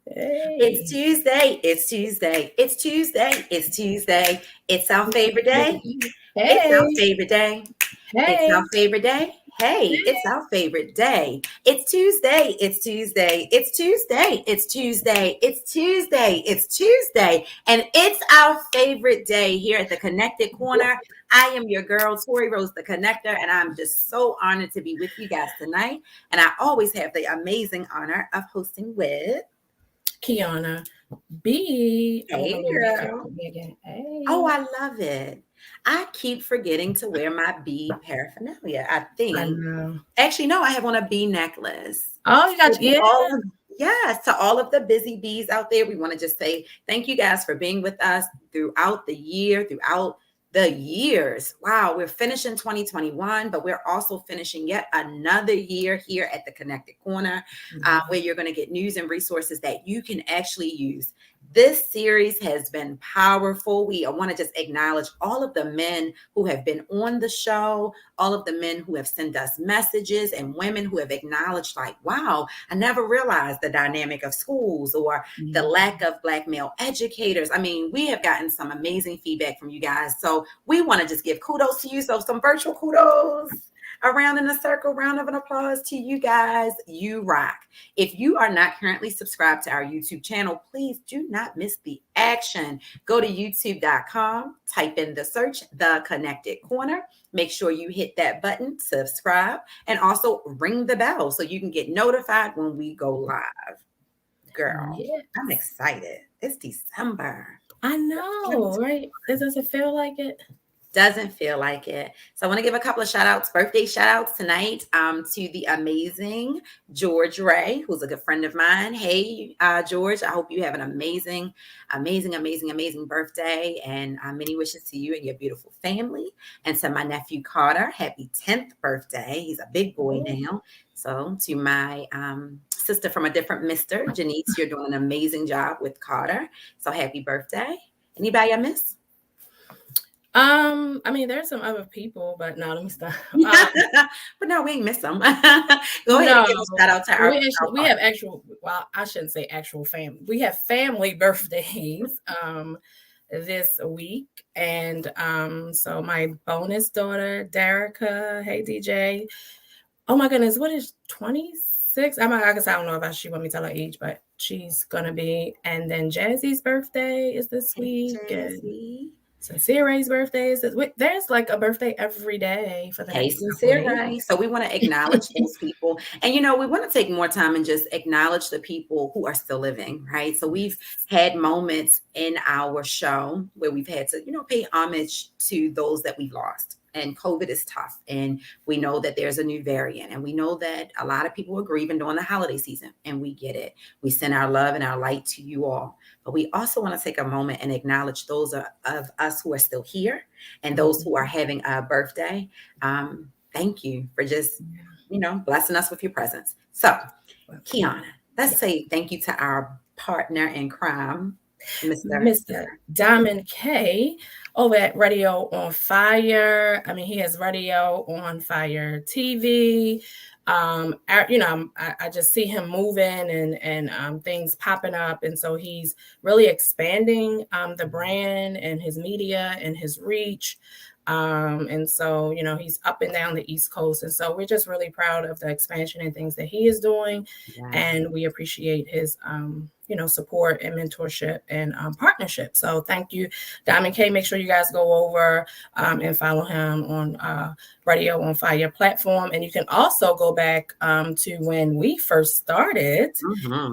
It's Hey. Tuesday. It's Tuesday. It's Tuesday. It's Tuesday. It's our favorite day. It's our Hey. favorite day. It's our Hey. favorite day. Hey, it's our favorite day. It's Tuesday. It's Tuesday. It's Tuesday. It's Tuesday. It's Tuesday. It's Tuesday. And it's our favorite day here at the Connected Corner. I am your girl, Tori Rose, the Connector, and I'm just so honored to be with you guys tonight. And I always have the amazing honor of hosting with Kiana B. I want a Hey, little makeup girl. with me again. Oh, Hey. I love it. I keep forgetting to wear my bee paraphernalia. I I think. know. Actually, no, I have on a bee necklace. Oh, you So got to yeah. yes, to all of the busy bees out there, we want to just say thank you guys for being with us throughout the year, throughout the years. Wow, we're finishing 2021, but we're also finishing yet another year here at the Connected Corner, where you're going to get news and resources that you can actually use. This series has been powerful. We want to just acknowledge all of the men who have been on the show, all of the men who have sent us messages, and women who have acknowledged, like, wow, I never realized the dynamic of schools or the lack of Black male educators. I mean, we have gotten some amazing feedback from you guys. So we want to just give kudos to you. So some virtual kudos around in a circle, round of an applause to you guys. You rock. If you are not currently subscribed to our YouTube channel, please do not miss the action. Go to youtube.com, type in the search, The Connected Corner. Make sure you hit that button, subscribe, and also ring the bell so you can get notified when we go live. Girl, Yeah. I'm excited. It's December. I know, right? It doesn't feel like it. Doesn't feel like it. So I want to give a couple of shout outs, birthday shout outs tonight to the amazing George Ray, who's a good friend of mine. Hey, George, I hope you have an amazing, amazing, amazing, amazing birthday, and many wishes to you and your beautiful family. And to my nephew Carter, happy 10th birthday. He's a big boy Oh. now. So to my sister from a different mister, Janice, you're doing an amazing job with Carter. So happy birthday. Anybody I miss? I mean, there's some other people, but no, let me stop. But no, we ain't miss them. Go ahead and No, give a shout out to well, our we have actual. Well, I shouldn't say actual family. We have family birthdays this week, and so my bonus daughter, Derica. Hey, DJ. Oh my goodness, what is 26? I guess I don't know if she want me to tell her age, but she's gonna be. And then Jazzy's birthday is this Hey, week, and Jazzy. Sincere's birthday is this week. There's like a birthday every day for the Hey, next couple of sincere, days. right? So we want to acknowledge those people. And, you know, we want to take more time and just acknowledge the people who are still living, right? So we've had moments in our show where we've had to, you know, pay homage to those that we lost. And COVID is tough. And we know that there's a new variant. And we know that a lot of people are grieving during the holiday season. And we get it. We send our love and our light to you all. But we also want to take a moment and acknowledge those of us who are still here and those who are having a birthday. Thank you for just, you know, blessing us with your presence. So, Kiana, let's say thank you to our partner in crime, Mr. Diamond K over at Radio on Fire. I mean, he has Radio on Fire TV. You know, I just see him moving and things popping up, and so he's really expanding the brand and his media and his reach. And so, you know, he's up and down the East Coast. And so we're just really proud of the expansion and things that he is doing. Yeah. And we appreciate his, you know, support and mentorship and partnership. So thank you, Diamond K. Make sure you guys go over and follow him on Radio on Fire platform. And you can also go back to when we first started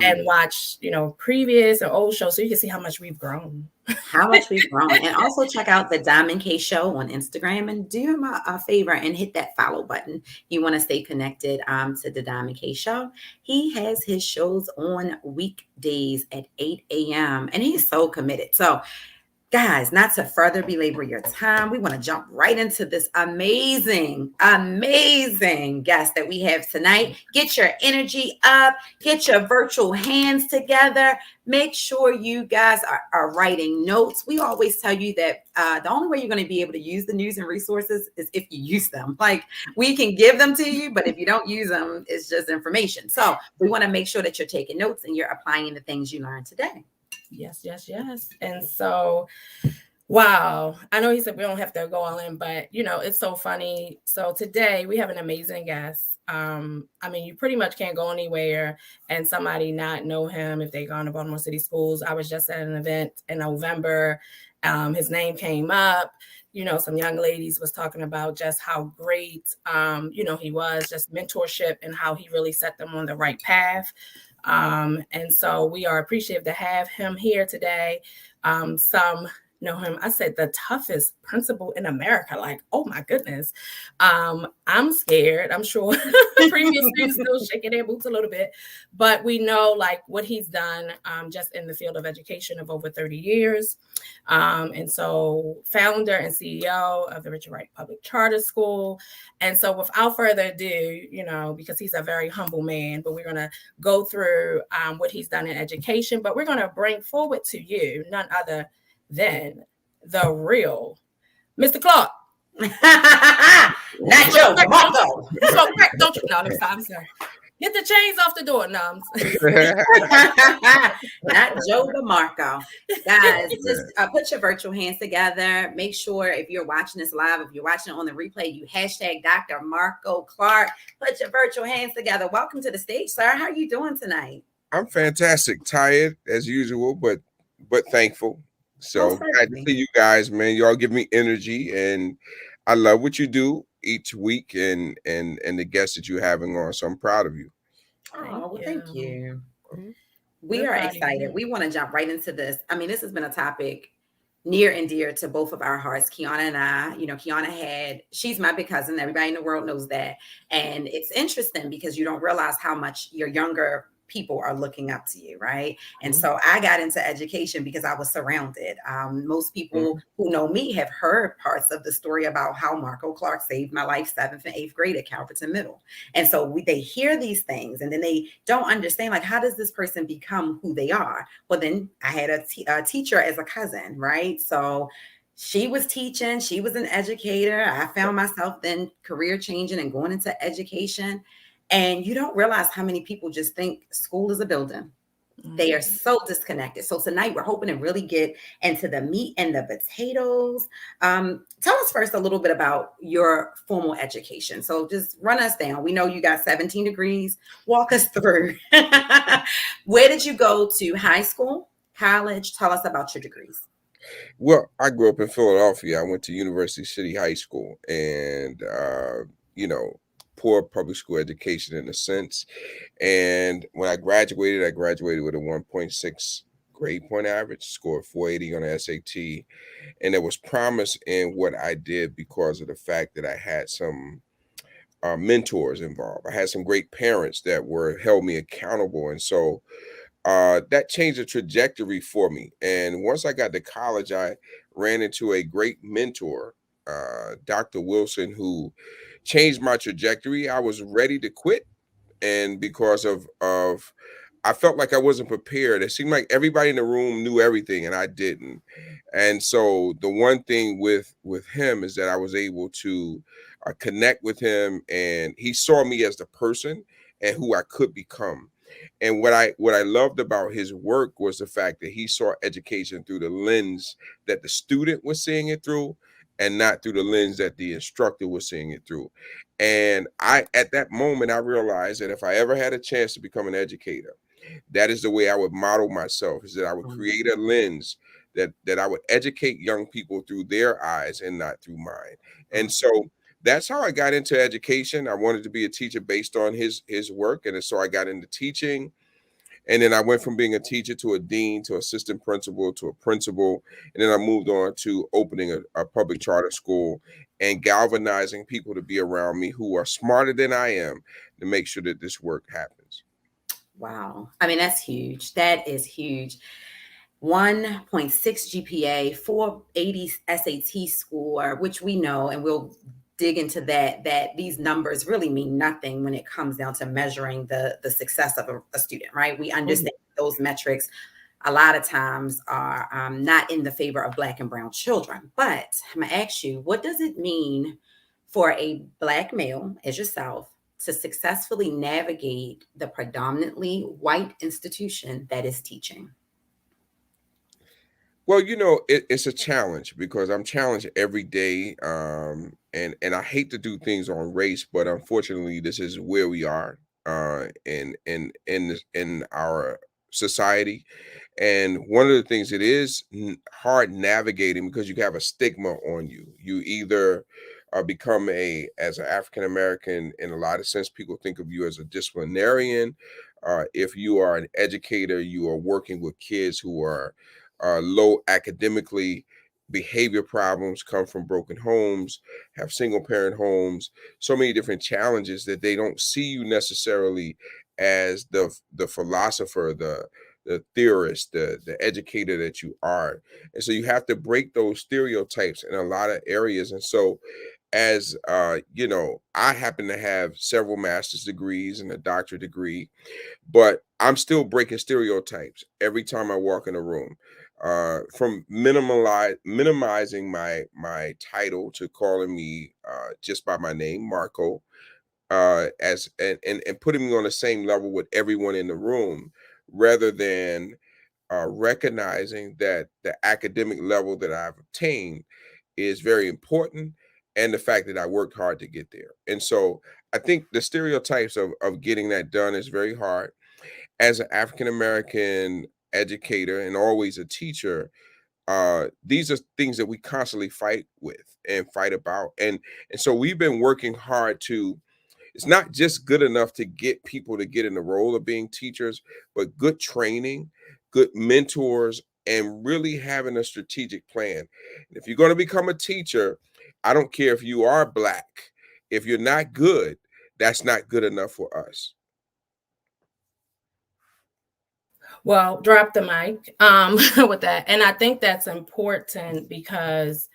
and watch, you know, previous and old shows so you can see how much we've grown. How much we've grown. And also check out the Diamond K Show on Instagram and do him a favor and hit that follow button. You want to stay connected to the Diamond K Show. He has his shows on weekdays at 8 a.m. and he's so committed. So Guys, not to further belabor your time, we want to jump right into this amazing guest that we have tonight. Get your energy up, get your virtual hands together. Make sure you guys are writing notes. We always tell you that the only way you're going to be able to use the news and resources is if you use them. Like, we can give them to you, but if you don't use them, it's just information. So we want to make sure that you're taking notes and you're applying the things you learned today. Yes. And so, wow, I know he said we don't have to go all in, but it's so funny. So today we have an amazing guest. I mean, you pretty much can't go anywhere and somebody not know him if they gone to Baltimore City Schools. I was just at an event in November. His name came up. Some young ladies was talking about just how great, he was, just mentorship and how he really set them on the right path. And so we are appreciative to have him here today. Some know him. I said the toughest principal in America. Like, oh my goodness. I'm scared. I'm sure previous students still shaking their boots a little bit, but we know like what he's done just in the field of education of over 30 years. And so founder and CEO of the Wright Public Charter School. And so without further ado, because he's a very humble man, but we're going to go through what he's done in education, but we're going to bring forward to you none other than the real Mr. Clark. Not Joe DeMarco. Don't you? No, I'm sorry. Get the chains off the door. No, not Joe DeMarco. Guys, just put your virtual hands together. Make sure if you're watching this live, if you're watching it on the replay, you hashtag Dr. Marco Clark. Put your virtual hands together. Welcome to the stage, sir. How are you doing tonight? I'm fantastic. Tired as usual, but thankful. So glad to see you guys, man. Y'all give me energy, and I love what you do each week, and the guests that you're having on. So I'm proud of you. Oh, well, thank you. We are excited. We want to jump right into this. I mean, this has been a topic near and dear to both of our hearts. Kiana and I, Kiana she's my big cousin. Everybody in the world knows that. And it's interesting because you don't realize how much your younger people are looking up to you, right? And so I got into education because I was surrounded. Most people who know me have heard parts of the story about how Marco Clark saved my life 7th and 8th grade at Calverton Middle. And so they hear these things and then they don't understand, like, how does this person become who they are? Well, then I had a teacher as a cousin, right? So she was teaching, she was an educator. I found myself then career changing and going into education. And you don't realize how many people just think school is a building. They are so disconnected. So tonight we're hoping to really get into the meat and the potatoes. Tell us first a little bit about your formal education. So just run us down. We know you got 17 degrees. Walk us through. Where did you go to high school, college? Tell us about your degrees. Well, I grew up in Philadelphia. I went to University City High School, and poor public school education in a sense. And when I graduated with a 1.6 grade point average, scored 480 on the SAT. And there was promise in what I did because of the fact that I had some mentors involved. I had some great parents that held me accountable. And so that changed the trajectory for me. And once I got to college, I ran into a great mentor, Dr. Wilson, who changed my trajectory. I was ready to quit, and because of I felt like I wasn't prepared. It seemed like everybody in the room knew everything and I didn't. And so the one thing with him is that I was able to connect with him, and he saw me as the person and who I could become. And what I loved about his work was the fact that he saw education through the lens that the student was seeing it through, and not through the lens that the instructor was seeing it through. And at that moment, I realized that if I ever had a chance to become an educator, that is the way I would model myself, is that I would create a lens that I would educate young people through their eyes and not through mine. And so that's how I got into education. I wanted to be a teacher based on his work. And so I got into teaching. And then I went from being a teacher to a dean, to assistant principal, to a principal. And then I moved on to opening a public charter school and galvanizing people to be around me who are smarter than I am to make sure that this work happens. Wow. I mean, that's huge. That is huge. 1.6 GPA, 480 SAT score, which we know, and we'll dig into that these numbers really mean nothing when it comes down to measuring the success of a student, right? We understand those metrics a lot of times are not in the favor of Black and brown children. But I'm gonna ask you, what does it mean for a Black male as yourself to successfully navigate the predominantly white institution that is teaching? Well, it's a challenge because I'm challenged every day, and I hate to do things on race, but unfortunately, this is where we are, in our society. And one of the things it is hard navigating because you have a stigma on you. You either become as an African American, in a lot of sense, people think of you as a disciplinarian. If you are an educator, you are working with kids who are low academically, behavior problems, come from broken homes, have single parent homes, so many different challenges that they don't see you necessarily as the philosopher, the theorist, the educator that you are. And so you have to break those stereotypes in a lot of areas. And so as I happen to have several master's degrees and a doctorate degree, but I'm still breaking stereotypes every time I walk in a room. From minimizing my title to calling me just by my name, Marco, as and putting me on the same level with everyone in the room, rather than recognizing that the academic level that I've obtained is very important, and the fact that I worked hard to get there. And so I think the stereotypes of getting that done is very hard. As an African American educator and always a teacher, these are things that we constantly fight with and fight about. And so we've been working hard to, it's not just good enough to get people to get in the role of being teachers, but good training, good mentors, and really having a strategic plan. And if you're going to become a teacher, I don't care if you are Black, if you're not good, that's not good enough for us. Well, drop the mic with that. And I think that's important because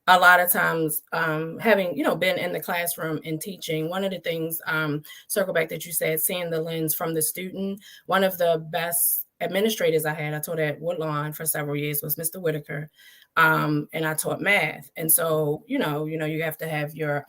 a lot of times, having been in the classroom and teaching, one of the things, circle back that you said, seeing the lens from the student. One of the best administrators I taught at Woodlawn for several years, was Mr. Whitaker. And I taught math. And so, you have to have your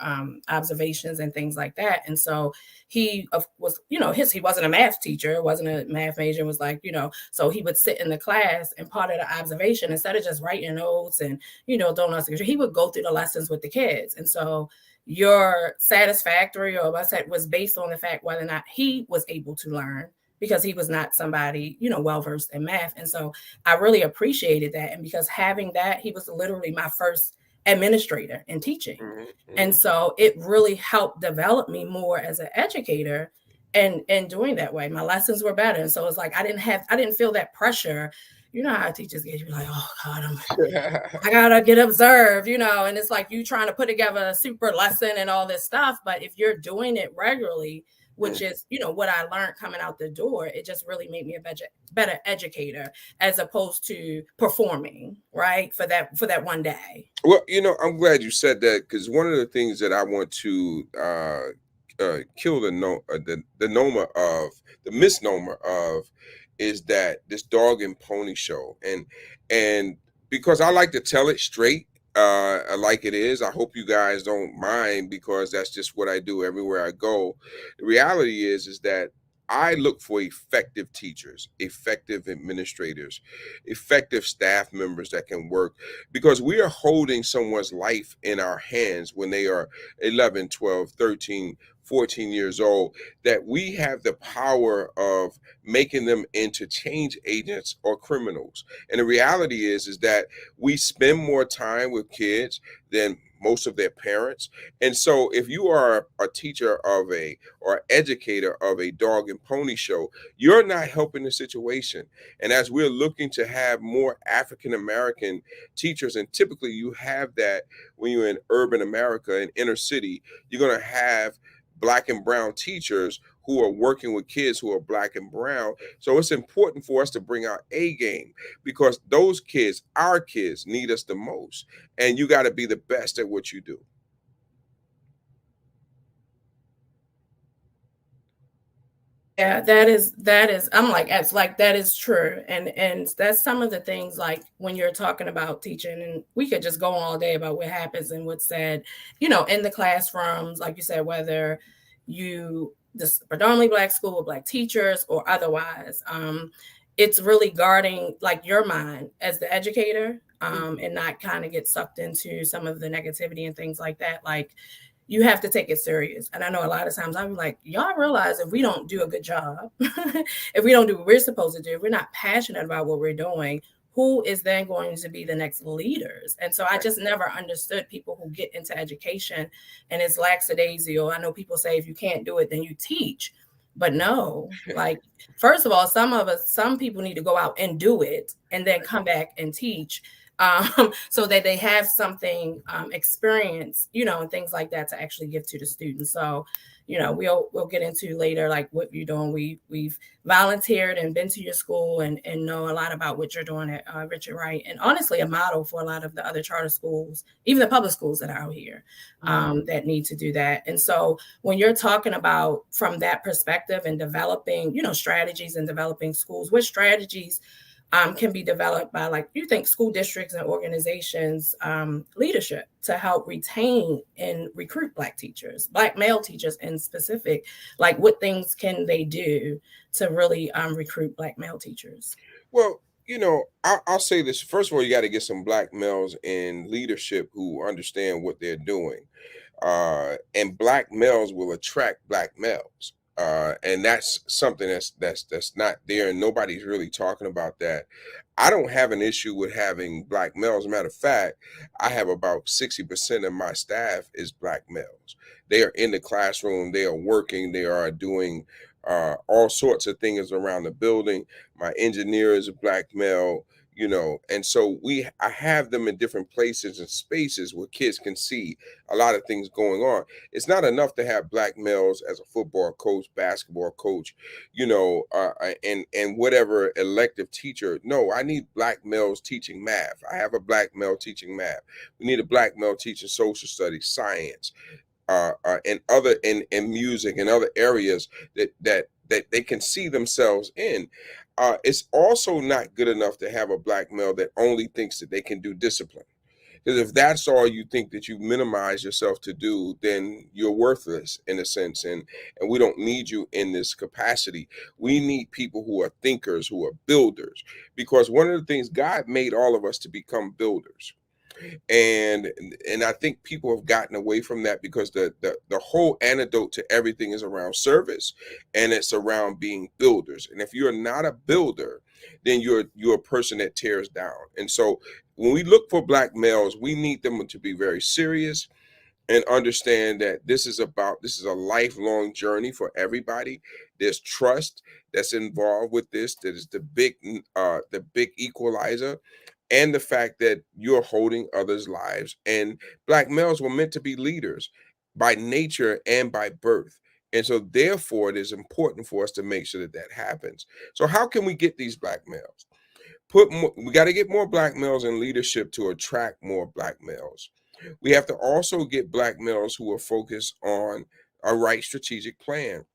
observations and things like that. And so he was, he wasn't a math teacher, wasn't a math major, was like, so he would sit in the class, and part of the observation, instead of just writing notes and, doing us, he would go through the lessons with the kids. And so your satisfactory or upset was based on the fact whether or not he was able to learn, because he was not somebody, well-versed in math. And so I really appreciated that. And because having that, he was literally my first administrator in teaching. Mm-hmm. And so it really helped develop me more as an educator. And doing that way, my lessons were better. And so it's like, I didn't feel that pressure. You know how teachers get, you like, oh God, I gotta get observed, and it's like you trying to put together a super lesson and all this stuff. But if you're doing it regularly, which is, what I learned coming out the door, it just really made me a better educator, as opposed to performing, right, for that one day. Well, I'm glad you said that, because one of the things that I want to kill the misnomer of is that this dog and pony show, and because I like to tell it straight, like it is. I hope you guys don't mind, because that's just what I do everywhere I go. The reality is that I look for effective teachers, effective administrators, effective staff members that can work, because we are holding someone's life in our hands when they are 11, 12, 13, 14 years old, that we have the power of making them into change agents or criminals. And the reality is that we spend more time with kids than most of their parents. And so if you are a teacher or educator of a dog and pony show, you're not helping the situation. And as we're looking to have more African American teachers, and typically you have that when you're in urban America, in inner city, you're going to have Black and brown teachers who are working with kids who are Black and brown. So it's important for us to bring our A game, because those kids, our kids, need us the most. And you got to be the best at what you do. Yeah, that is I'm like, it's like, that is true. And that's some of the things, like when you're talking about teaching, and we could just go on all day about what happens and what's said, in the classrooms, like you said, whether this predominantly Black school with Black teachers or otherwise. It's really guarding like your mind as the educator, and not kind of get sucked into some of the negativity and things like that. Like, you have to take it serious. And I know a lot of times I'm like, y'all realize if we don't do a good job, if we don't do what we're supposed to do, if we're not passionate about what we're doing, who is then going to be the next leaders? And so I just never understood people who get into education and it's lackadaisical. I know people say if you can't do it, then you teach. But no, like, first of all, some people need to go out and do it and then come back and teach, so that they have something, experience, and things like that to actually give to the students. So, we'll get into later, like what you're doing. We've volunteered and been to your school and know a lot about what you're doing at Richard Wright, and honestly, a model for a lot of the other charter schools, even the public schools that are out here, that need to do that. And so when you're talking about from that perspective and developing, strategies and developing schools, which strategies can be developed by, like, you think school districts and organizations, leadership, to help retain and recruit Black teachers, Black male teachers in specific? Like, what things can they do to really recruit Black male teachers? Well, I'll say this. First of all, you got to get some Black males in leadership who understand what they're doing. And Black males will attract Black males. And that's something that's not there, and nobody's really talking about that. I don't have an issue with having Black males. As a matter of fact, I have about 60% of my staff is Black males. They are in the classroom, they are working, they are doing all sorts of things around the building. My engineer is a Black male. And so I have them in different places and spaces where kids can see a lot of things going on. It's not enough to have Black males as a football coach, basketball coach, and whatever elective teacher. No, I need Black males teaching math. I have a Black male teaching math. We need a Black male teaching social studies, science, and other in music and other areas that they can see themselves in. It's also not good enough to have a Black male that only thinks that they can do discipline. Because if that's all you think that you minimize yourself to do, then you're worthless in a sense. And we don't need you in this capacity. We need people who are thinkers, who are builders. Because one of the things, God made all of us to become builders. And I think people have gotten away from that, because the whole antidote to everything is around service, and it's around being builders. And if you're not a builder, then you're a person that tears down. And so when we look for Black males, we need them to be very serious and understand that this is a lifelong journey for everybody. There's trust that's involved with this. That is the big equalizer, and the fact that you're holding others' lives. And Black males were meant to be leaders by nature and by birth. And so therefore it is important for us to make sure that that happens. So how can we get these Black males? We got to get more Black males in leadership to attract more Black males. We have to also get Black males who are focused on a right strategic plan.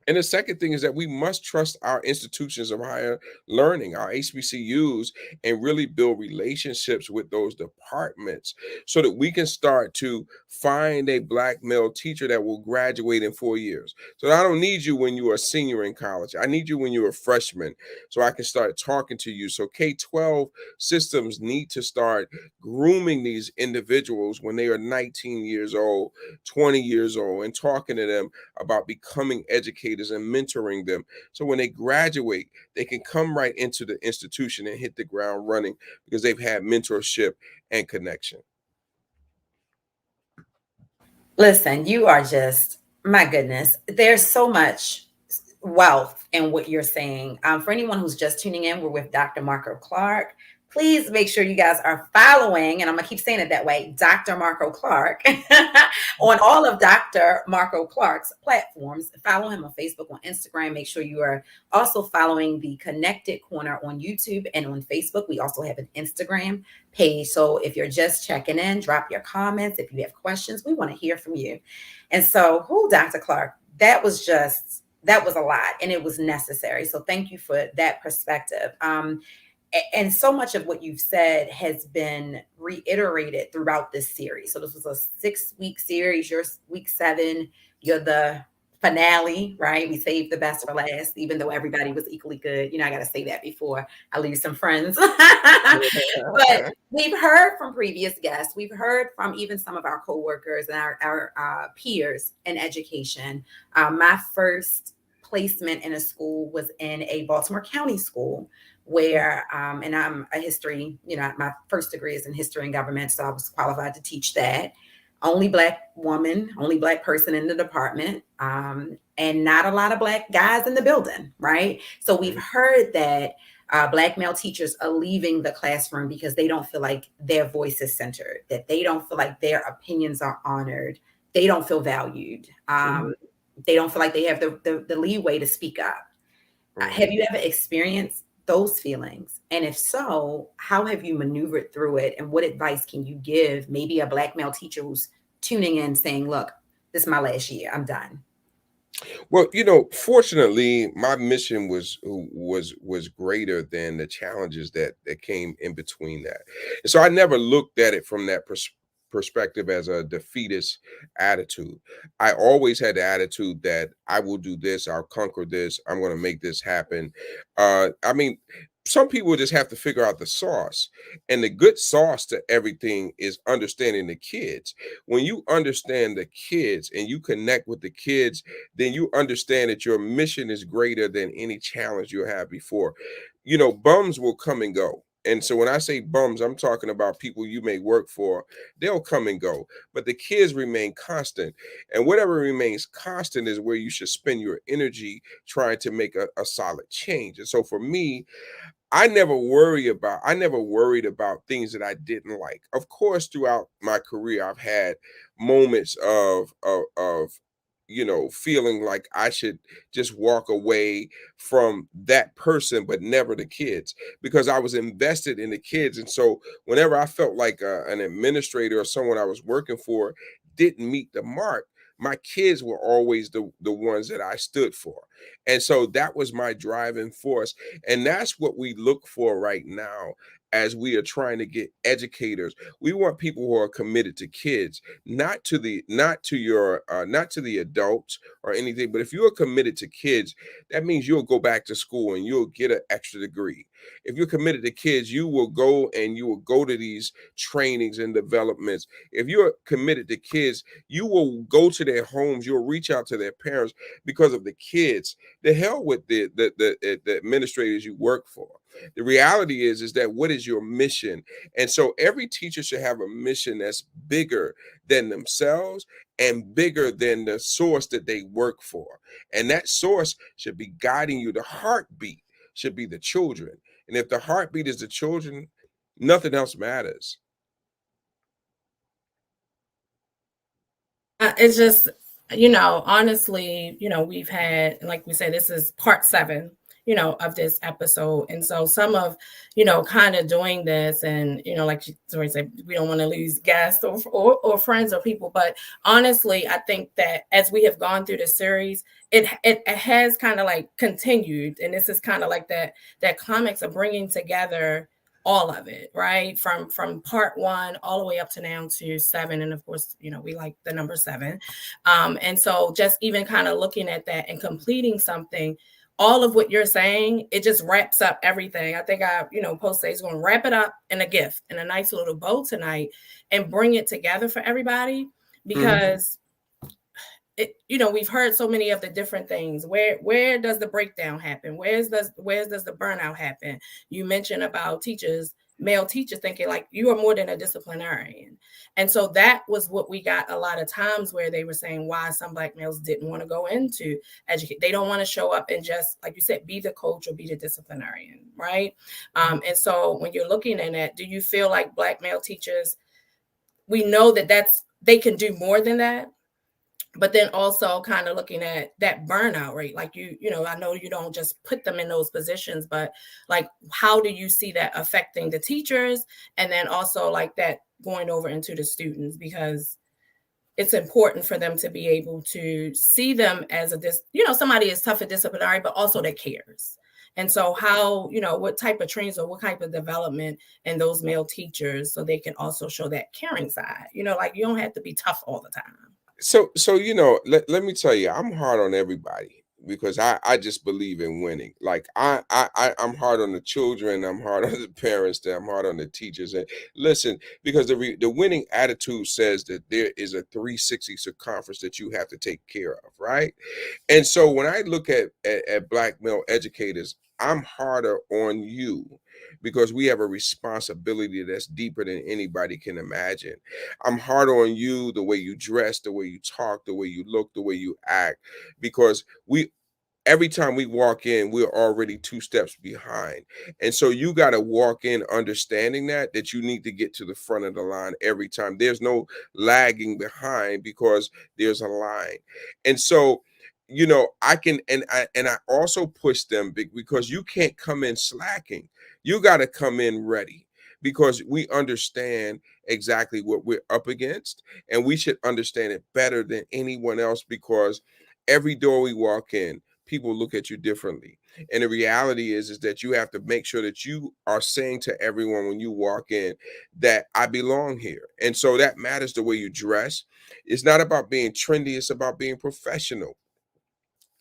And the second thing is that we must trust our institutions of higher learning, our HBCUs, and really build relationships with those departments so that we can start to find a Black male teacher that will graduate in 4 years. So I don't need you when you're a senior in college. I need you when you're a freshman so I can start talking to you. So K-12 systems need to start grooming these individuals when they are 19 years old, 20 years old, and talking to them about becoming educators and mentoring them. So when they graduate, they can come right into the institution and hit the ground running because they've had mentorship and connection. Listen, you are just, my goodness, there's so much wealth in what you're saying. For anyone who's just tuning in, we're with Dr. Marco Clark, please make sure you guys are following, and I'm gonna keep saying it that way, Dr. Marco Clark on all of Dr. Marco Clark's platforms. Follow him on Facebook, on Instagram. Make sure you are also following the Connected Corner on YouTube and on Facebook. We also have an Instagram page. So if you're just checking in, drop your comments. If you have questions, we want to hear from you. And so, Dr. Clark, that was a lot, and it was necessary. So thank you for that perspective. And so much of what you've said has been reiterated throughout this series. So this was a 6-week series. You're week 7. You're the finale, right? We saved the best for last, even though everybody was equally good. I got to say that before I lose some friends. But we've heard from previous guests. We've heard from even some of our coworkers and our peers in education. My first placement in a school was in a Baltimore County school, where and I'm a history, my first degree is in history and government, so I was qualified to teach that. Only Black woman, only Black person in the department, and not a lot of Black guys in the building, right? So we've heard that Black male teachers are leaving the classroom because they don't feel like their voice is centered, that they don't feel like their opinions are honored, they don't feel valued, they don't feel like they have the leeway to speak up. Have you ever experienced those feelings? And if so, how have you maneuvered through it? And what advice can you give maybe a Black male teacher who's tuning in saying, look, this is my last year, I'm done? Well, fortunately, my mission was greater than the challenges that came in between that. And so I never looked at it from that perspective as a defeatist attitude. I always had the attitude that I will do this, I'll conquer this, I'm going to make this happen. I mean, some people just have to figure out the sauce, and the good sauce to everything is understanding the kids. When you understand the kids and you connect with the kids, then you understand that your mission is greater than any challenge you have before. Bums will come and go. And so when I say bums, I'm talking about people you may work for. They'll come and go, but the kids remain constant. And whatever remains constant is where you should spend your energy trying to make a solid change. And so for me, I never worried about things that I didn't like. Of course, throughout my career, I've had moments of feeling like I should just walk away from that person, but never the kids, because I was invested in the kids. And so whenever I felt like an administrator or someone I was working for didn't meet the mark, my kids were always the ones that I stood for. And so that was my driving force. And that's what we look for right now as we are trying to get educators. We want people who are committed to kids, not to the adults or anything. But if you're committed to kids, that means you'll go back to school and you'll get an extra degree. If you're committed to kids, you will go to these trainings and developments. If you're committed to kids, you will go to their homes, you'll reach out to their parents because of the kids. The hell with the administrators you work for. The reality is that what is your mission? And so every teacher should have a mission that's bigger than themselves and bigger than the source that they work for. And that source should be guiding you. The heartbeat should be the children. And if the heartbeat is the children, nothing else matters. It's just, honestly, we've had, like we said, this is part 7, of this episode. And so some of, kind of doing this, and, like Tori said, we don't want to lose guests or friends or people. But honestly, I think that as we have gone through the series, it has kind of like continued. And this is kind of like that climax of bringing together all of it, right? From part 1 all the way up to now to 7. And of course, we like the number 7. And so just even kind of looking at that and completing something, all of what you're saying, it just wraps up everything. I think Post is going to wrap it up in a gift, in a nice little bow tonight, and bring it together for everybody, because we've heard so many of the different things. Where does the breakdown happen? Where does the burnout happen? You mentioned about teachers male teachers thinking like you are more than a disciplinarian. And so that was what we got a lot of times where they were saying why some Black males didn't want to go into educate. They don't want to show up and just, like you said, be the coach or be the disciplinarian, right? And so when you're looking at it, do you feel like Black male teachers, we know that they can do more than that, but then also kind of looking at that burnout rate, like I know you don't just put them in those positions, but like, how do you see that affecting the teachers? And then also like that going over into the students, because it's important for them to be able to see them as somebody is tough and disciplinary, but also that cares. And so how, what type of trainings or what type of development in those male teachers so they can also show that caring side, like you don't have to be tough all the time. So let me tell you, I'm hard on everybody because I just believe in winning. Like I'm hard on the children, I'm hard on the parents, I'm hard on the teachers. And listen, because the winning attitude says that there is a 360 circumference that you have to take care of, right? And so when I look at Black male educators, I'm harder on you because we have a responsibility that's deeper than anybody can imagine. I'm hard on you, the way you dress, the way you talk, the way you look, the way you act, because every time we walk in, we're already 2 steps behind. And so you got to walk in understanding that you need to get to the front of the line every time. There's no lagging behind because there's a line. And so, I can, and I also push them because you can't come in slacking. You got to come in ready because we understand exactly what we're up against, and we should understand it better than anyone else because every door we walk in, people look at you differently. And the reality is that you have to make sure that you are saying to everyone when you walk in that I belong here. And so that matters the way you dress. It's not about being trendy, it's about being professional.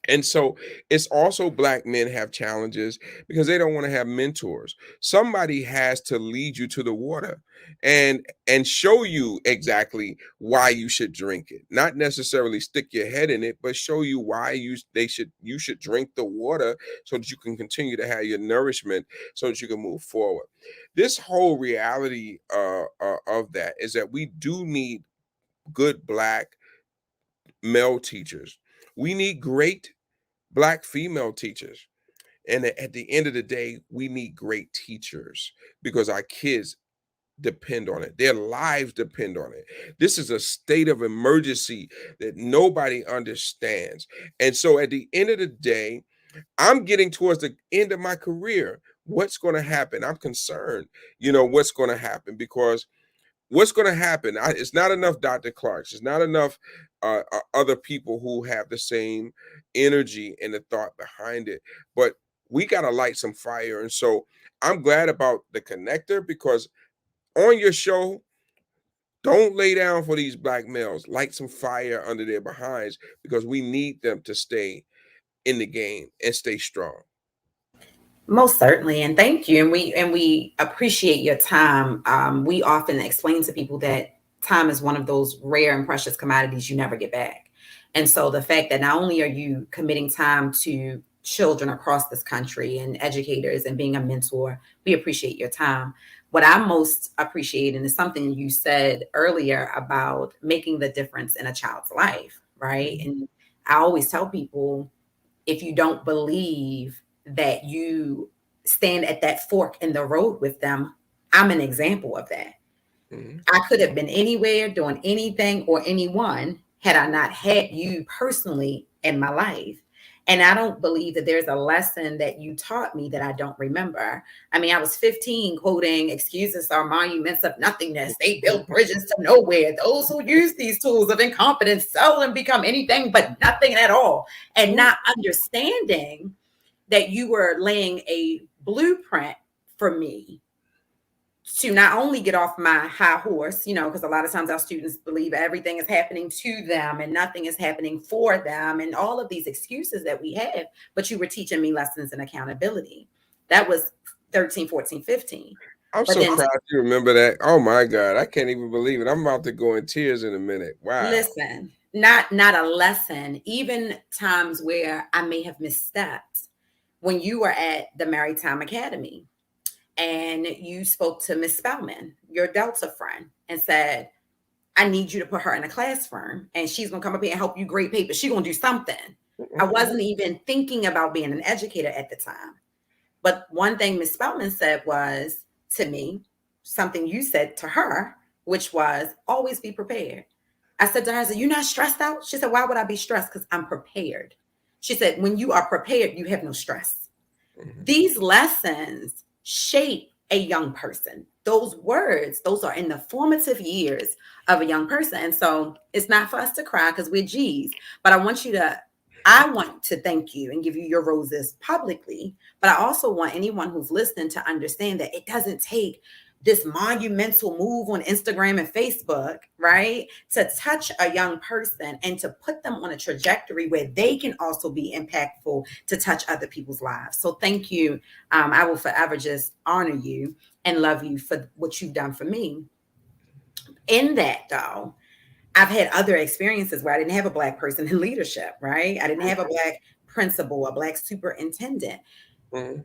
And so it's also Black men have challenges because they don't want to have mentors. Somebody has to lead you to the water and show you exactly why you should drink it. Not necessarily stick your head in it, but show you why you should drink the water so that you can continue to have your nourishment so that you can move forward. This whole reality of that is that we do need good Black male teachers. We need great Black female teachers. And at the end of the day, we need great teachers because our kids depend on it. Their lives depend on it. This is a state of emergency that nobody understands. And so at the end of the day, I'm getting towards the end of my career. What's going to happen? I'm concerned, what's going to happen because what's going to happen? It's not enough Dr. Clarks. It's not enough other people who have the same energy and the thought behind it. But we got to light some fire. And so I'm glad about the connector because on your show, don't lay down for these Black males. Light some fire under their behinds because we need them to stay in the game and stay strong. Most certainly, and thank you. And we appreciate your time. We often explain to people that time is one of those rare and precious commodities you never get back. And so the fact that not only are you committing time to children across this country and educators and being a mentor, we appreciate your time. What I most appreciate, and is something you said earlier about making the difference in a child's life, right? And I always tell people, if you don't believe that you stand at that fork in the road with them, I'm an example of that. Mhm. I could have been anywhere doing anything or anyone had I not had you personally in my life. And I don't believe that there's a lesson that you taught me that I don't remember. I mean, I was 15 quoting, "Excuses are monuments of nothingness. They build bridges to nowhere. Those who use these tools of incompetence seldom become anything but nothing at all." And not understanding that you were laying a blueprint for me to not only get off my high horse, because a lot of times our students believe everything is happening to them and nothing is happening for them and all of these excuses that we have, but you were teaching me lessons in accountability. That was 13, 14, 15. I'm But so then proud you remember that. Oh my God, I can't even believe it. I'm about to go in tears in a minute. Wow. listen, not a lesson, even times where I may have misstepped when you were at the Maritime Academy. and you spoke to Miss Spellman, your Delta friend, and said, I need you to put her in a classroom and she's going to come up here and help you grade papers. She's going to do something. I wasn't even thinking about being an educator at the time. But one thing Miss Spellman said was to me, something you said to her, which was always be prepared. I said to her, I said, you're not stressed out? She said, why would I be stressed? Because I'm prepared. She said, when you are prepared, you have no stress. These lessons shape a young person. Those words, those are in the formative years of a young person. And so it's not for us to cry because we're G's, but I want to thank you and give you your roses publicly. But I also want anyone who's listening to understand that it doesn't take this monumental move on Instagram and Facebook, right, to touch a young person and to put them on a trajectory where they can also be impactful to touch other people's lives. So thank you. I will forever just honor you and love you for what you've done for me. In that, though, I've had other experiences where I didn't have a Black person in leadership, right? I didn't have a Black principal, a Black superintendent.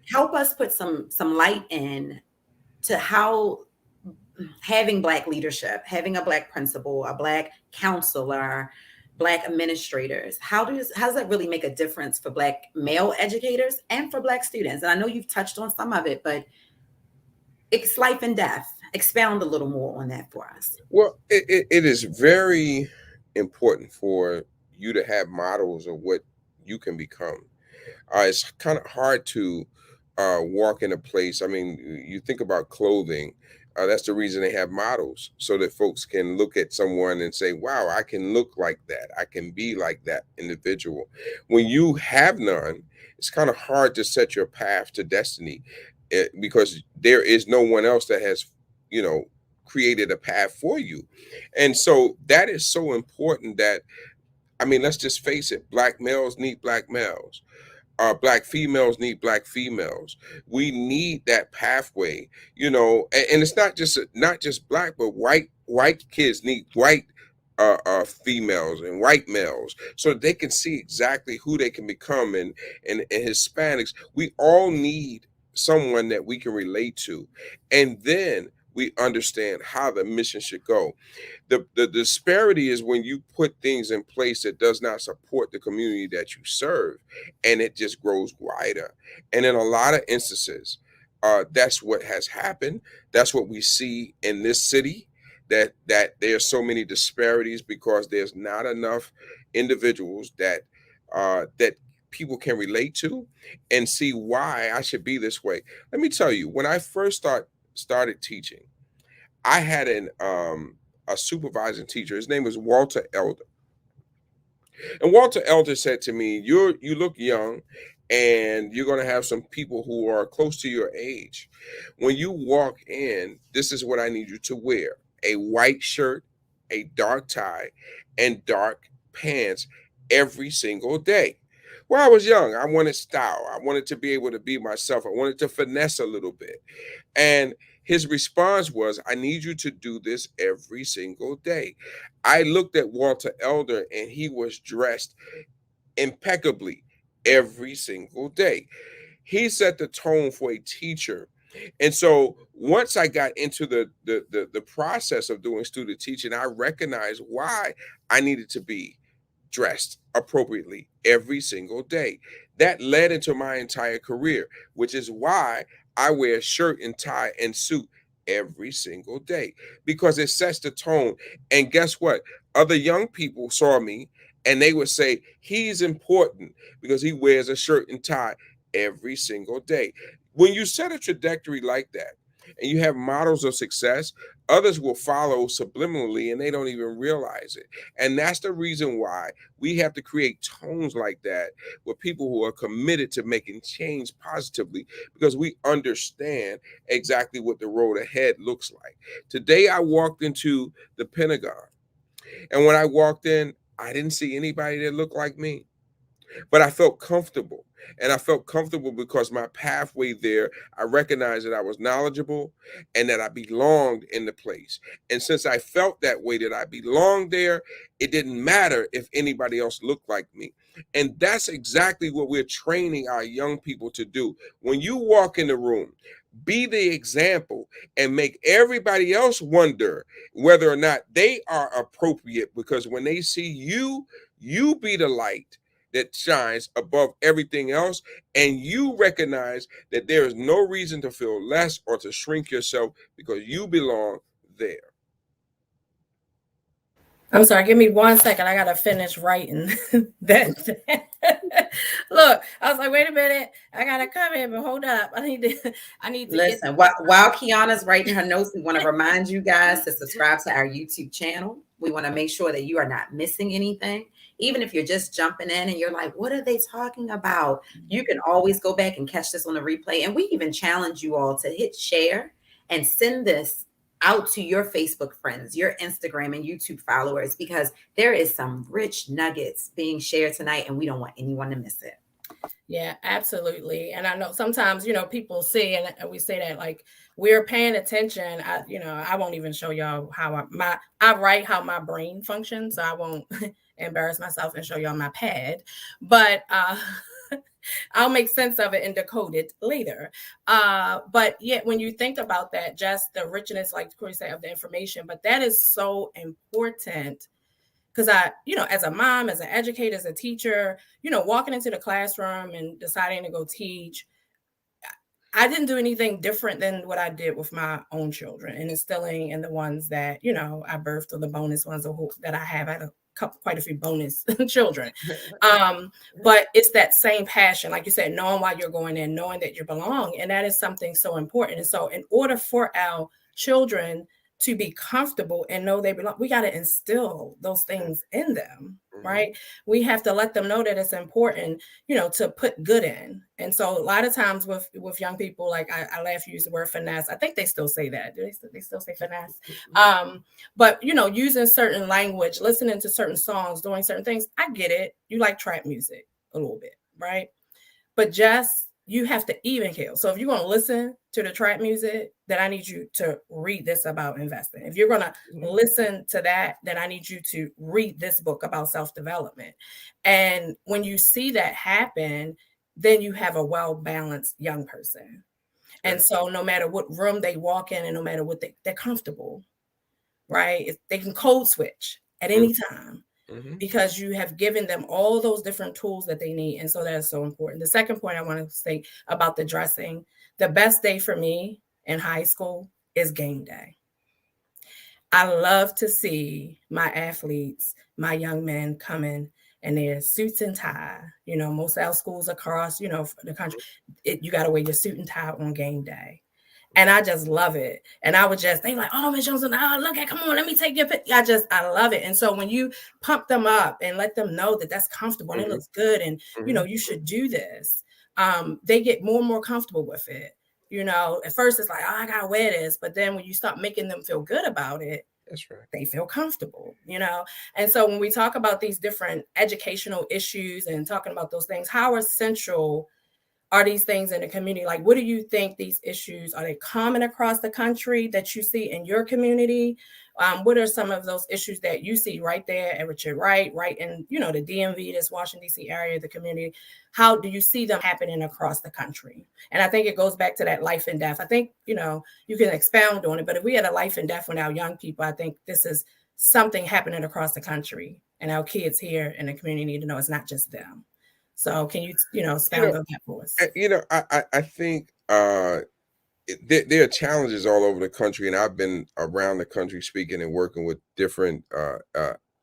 Help us put some light in to how having Black leadership, having a Black principal, a Black counselor, Black administrators, how does that really make a difference for Black male educators and for Black students? And I know you've touched on some of it, but it's life and death. Expound a little more on that for us. Well, it is very important for you to have models of what you can become. It's kind of hard to walk in a place. I mean, you think about clothing. That's the reason they have models, so that folks can look at someone and say, wow, I can look like that. I can be like that individual. When you have none, it's kind of hard to set your path to destiny, because there is no one else that has, created a path for you. And so that is so important that, I mean, let's just face it, Black males need Black males. Black females need Black females. We need that pathway, and it's not just Black, but white kids need white females and white males, so that they can see exactly who they can become. And Hispanics, we all need someone that we can relate to, and then we understand how the mission should go. The disparity is when you put things in place that does not support the community that you serve, and it just grows wider. And in a lot of instances, that's what has happened. That's what we see in this city, that there's so many disparities because there's not enough individuals that people can relate to and see why I should be this way. Let me tell you, when I first started teaching, I had a supervising teacher. His name was Walter Elder. And Walter Elder said to me, you look young, and you're going to have some people who are close to your age. When you walk in, this is what I need you to wear: a white shirt, a dark tie, and dark pants every single day. When I was young, I wanted style. I wanted to be able to be myself. I wanted to finesse a little bit. And his response was, I need you to do this every single day. I looked at Walter Elder, and he was dressed impeccably every single day. He set the tone for a teacher. And so once I got into the process of doing student teaching, I recognized why I needed to be dressed appropriately every single day. That led into my entire career, which is why I wear shirt and tie and suit every single day, because it sets the tone. And guess what? Other young people saw me and they would say, he's important because he wears a shirt and tie every single day. When you set a trajectory like that and you have models of success, others will follow subliminally and they don't even realize it. And that's the reason why we have to create tones like that with people who are committed to making change positively, because we understand exactly what the road ahead looks like. Today, I walked into the Pentagon, and when I walked in, I didn't see anybody that looked like me. But I felt comfortable. And I felt comfortable because my pathway there, I recognized that I was knowledgeable and that I belonged in the place. And since I felt that way, that I belonged there, it didn't matter if anybody else looked like me. And that's exactly what we're training our young people to do. When you walk in the room, Be the example and make everybody else wonder whether or not they are appropriate, because when they see you, you be the light that shines above everything else, and you recognize that there is no reason to feel less or to shrink yourself because you belong there. I'm sorry, give me 1 second. I gotta finish writing that. Look, I was like, wait a minute, I gotta come in, but hold up. I need to listen, while Kiana's writing her notes, we want to remind you guys to subscribe to our YouTube channel. We want to make sure that you are not missing anything. Even if you're just jumping in and you're like, what are they talking about? You can always go back and catch this on the replay. And we even challenge you all to hit share and send this out to your Facebook friends, your Instagram and YouTube followers, because there is some rich nuggets being shared tonight and we don't want anyone to miss it. Yeah, absolutely. And I know sometimes, people see, and we say that like we're paying attention. I won't even show y'all how I write how my brain functions. So I won't embarrass myself and show y'all my pad, but I'll make sense of it and decode it later. But yet when you think about that, just the richness, like Corey said, of the information, but that is so important. Because as a mom, as an educator, as a teacher, walking into the classroom and deciding to go teach, I didn't do anything different than what I did with my own children, and instilling in the ones that, I birthed, or the bonus ones that I have. I had quite a few bonus children. But it's that same passion, like you said, knowing why you're going in, knowing that you belong. And that is something so important. And so in order for our children to be comfortable and know they belong, we got to instill those things in them, right? We have to let them know that it's important, to put good in. And so a lot of times with young people, like I laugh, you use the word finesse. I think they still say that. Do they still say finesse? But, using certain language, listening to certain songs, doing certain things, I get it. You like trap music a little bit, right? But you have to even kill. So if you're going to listen to the trap music, then I need you to read this about investing. If you're going to listen to that, then I need you to read this book about self-development. And when you see that happen, then you have a well-balanced young person. And so no matter what room they walk in and no matter what they're comfortable, right? They can code switch at any time. Because you have given them all those different tools that they need. And so that is so important. The second point I want to say about the dressing, the best day for me in high school is game day. I love to see my athletes, my young men coming in their suits and tie. Most of our schools across, the country, you got to wear your suit and tie on game day. And I just love it. And they like, oh, Ms. Johnson, come on, let me take your pic. I love it. And so when you pump them up and let them know that that's comfortable and it looks good and, you should do this, they get more and more comfortable with it. At first it's like, oh, I got to wear this. But then when you start making them feel good about it, that's right, they feel comfortable, And so when we talk about these different educational issues and talking about those things, how essential are these things in the community? Like, what do you think these issues, are they common across the country that you see in your community? What are some of those issues that you see right there at Richard Wright, right in, the DMV, this Washington, D.C. area, the community? How do you see them happening across the country? And I think it goes back to that life and death. I think, you can expound on it, but if we had a life and death with our young people, I think this is something happening across the country, and our kids here in the community need to know it's not just them. So can you, expound on that for us? I think there are challenges all over the country, and I've been around the country speaking and working with different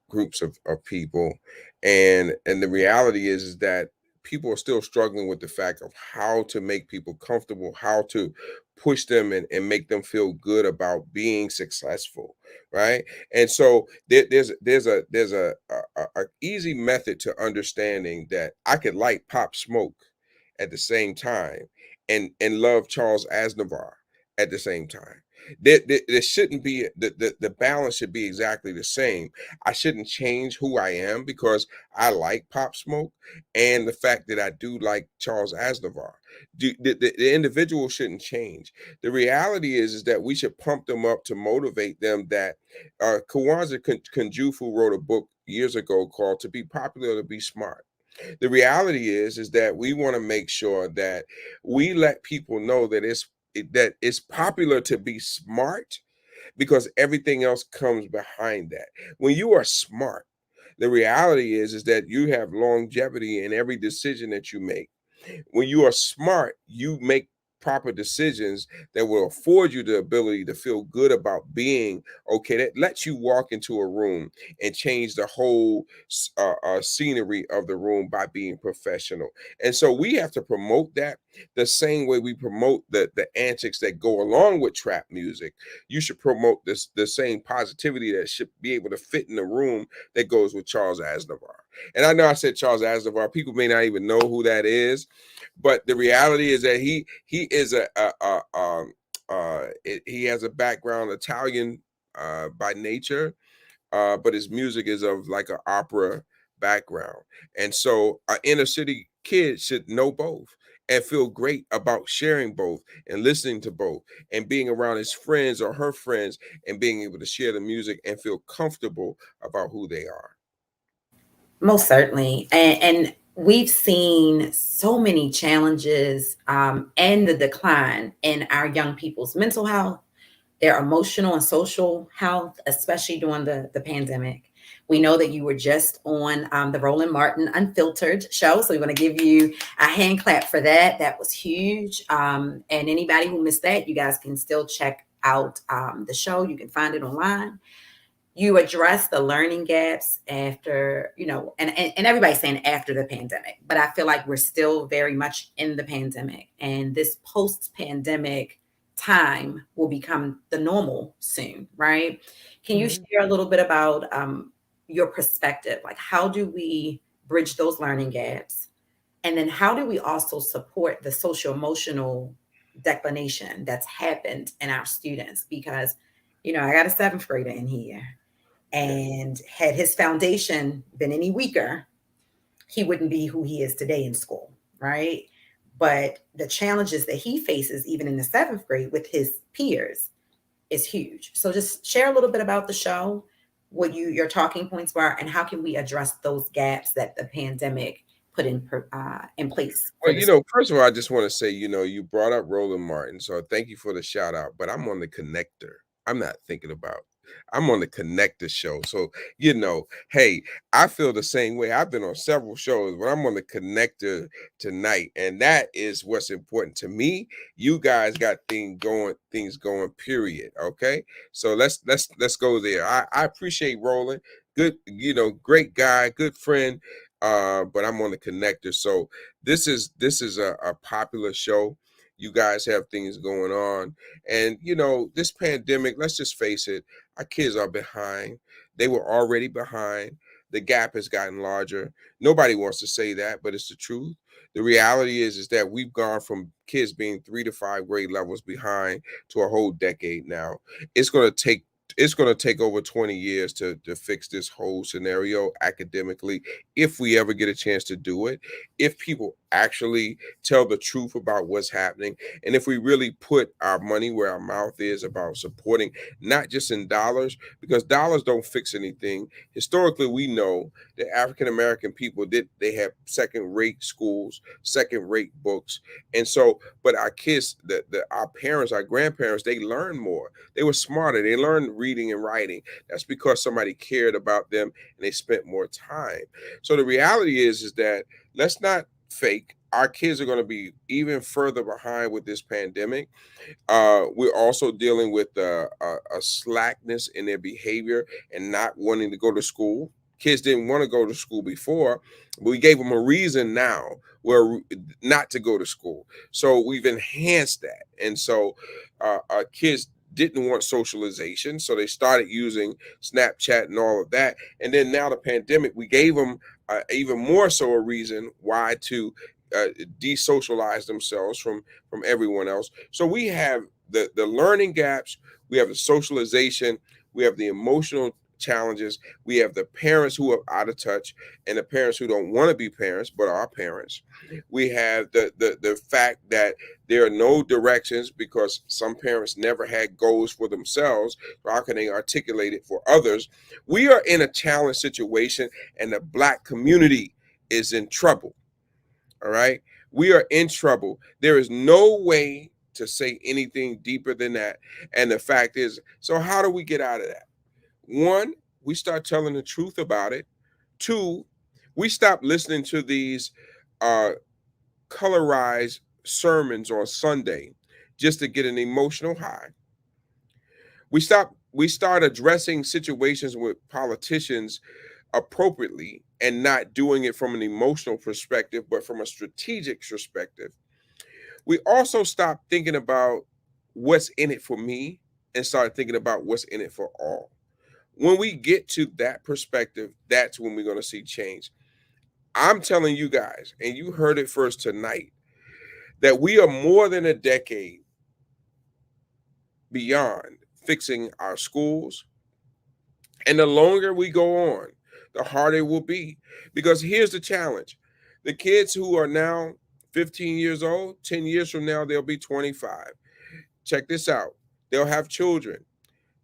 groups of people, and the reality is that people are still struggling with the fact of how to make people comfortable, how to push them and make them feel good about being successful, right? And so there's a easy method to understanding that I could like Pop Smoke at the same time and love Charles Aznavour at the same time. There shouldn't be the balance should be exactly the same. I shouldn't change who I am because I like Pop Smoke and the fact that I do like Charles Aznavour. The individual shouldn't change. The reality is that we should pump them up to motivate them. That Kwanzaa Kunjufu wrote a book years ago called "To Be Popular, to Be Smart." The reality is that we want to make sure that we let people know that that it's popular to be smart because everything else comes behind that. When you are smart, the reality is that you have longevity in every decision that you make. When you are smart, you make proper decisions that will afford you the ability to feel good about being okay. That lets you walk into a room and change the whole scenery of the room by being professional. And so we have to promote that the same way we promote the antics that go along with trap music. You should promote this the same positivity that should be able to fit in the room that goes with Charles Aznavour. And I know I said Charles Aznavour. People may not even know who that is, but the reality is that he is he has a background Italian by nature, but his music is of like an opera background, and so an inner city kid should know both and feel great about sharing both and listening to both and being around his friends or her friends and being able to share the music and feel comfortable about who they are. Most certainly. And we've seen so many challenges and the decline in our young people's mental health, their emotional and social health, especially during the pandemic. We know that you were just on the Roland Martin Unfiltered show. So we want to give you a hand clap for that. That was huge. And anybody who missed that, you guys can still check out the show. You can find it online. You address the learning gaps after, and everybody's saying after the pandemic, but I feel like we're still very much in the pandemic, and this post-pandemic time will become the normal soon, right? Can you share a little bit about your perspective? Like, how do we bridge those learning gaps? And then how do we also support the social emotional declination that's happened in our students? Because, I got a seventh grader in here. And had his foundation been any weaker, he wouldn't be who he is today in school, right? But the challenges that he faces, even in the seventh grade with his peers, is huge. So just share a little bit about the show, what your talking points were, and how can we address those gaps that the pandemic put in place for Well, first of all, I just want to say, you brought up Roland Martin, so thank you for the shout out. But I'm on the connector. I'm not thinking about. I'm on the connector show. So, hey, I feel the same way. I've been on several shows, but I'm on the connector tonight, and that is what's important to me. You guys got things going. Period. Okay, so let's go there. I appreciate Roland. Good, great guy, good friend. But I'm on the connector. So this is a popular show. You guys have things going on. And this pandemic, let's just face it, our kids are behind. They were already behind. The gap has gotten larger. Nobody wants to say that, but it's the truth. The reality is that we've gone from kids being 3 to 5 grade levels behind to a whole decade now. It's going to take over 20 years to fix this whole scenario academically, if we ever get a chance to do it, if people actually tell the truth about what's happening, and if we really put our money where our mouth is about supporting, not just in dollars, because dollars don't fix anything. Historically, we know that African American people they have second-rate schools, second-rate books, and so, but our kids, our parents, our grandparents, they learned more. They were smarter. They learned reading and writing. That's because somebody cared about them and they spent more time. So the reality is that let's not fake. Our kids are going to be even further behind with this pandemic. We're also dealing with a slackness in their behavior and not wanting to go to school. Kids didn't want to go to school before, but we gave them a reason now where not to go to school. So we've enhanced that. And so our kids didn't want socialization, so they started using Snapchat and all of that. And then now the pandemic, we gave them even more so a reason why to desocialize themselves from everyone else. So we have the learning gaps, we have the socialization, we have the emotional challenges, we have the parents who are out of touch and the parents who don't want to be parents but are parents. We have the fact that there are no directions because some parents never had goals for themselves. So how can they articulate it for others? We are in a challenge situation, and the Black community is in trouble. All right. We are in trouble. There is no way to say anything deeper than that. And the fact is, so how do we get out of that? One, we start telling the truth about it. Two, we stop listening to these colorized sermons on Sunday just to get an emotional high. We start addressing situations with politicians appropriately and not doing it from an emotional perspective, but from a strategic perspective. We also stop thinking about what's in it for me and start thinking about what's in it for all. When we get to that perspective, that's when we're going to see change. I'm telling you guys, and you heard it first tonight, that we are more than a decade beyond fixing our schools. And the longer we go on, the harder it will be. Because here's the challenge. The kids who are now 15 years old, 10 years from now, they'll be 25. Check this out. They'll have children.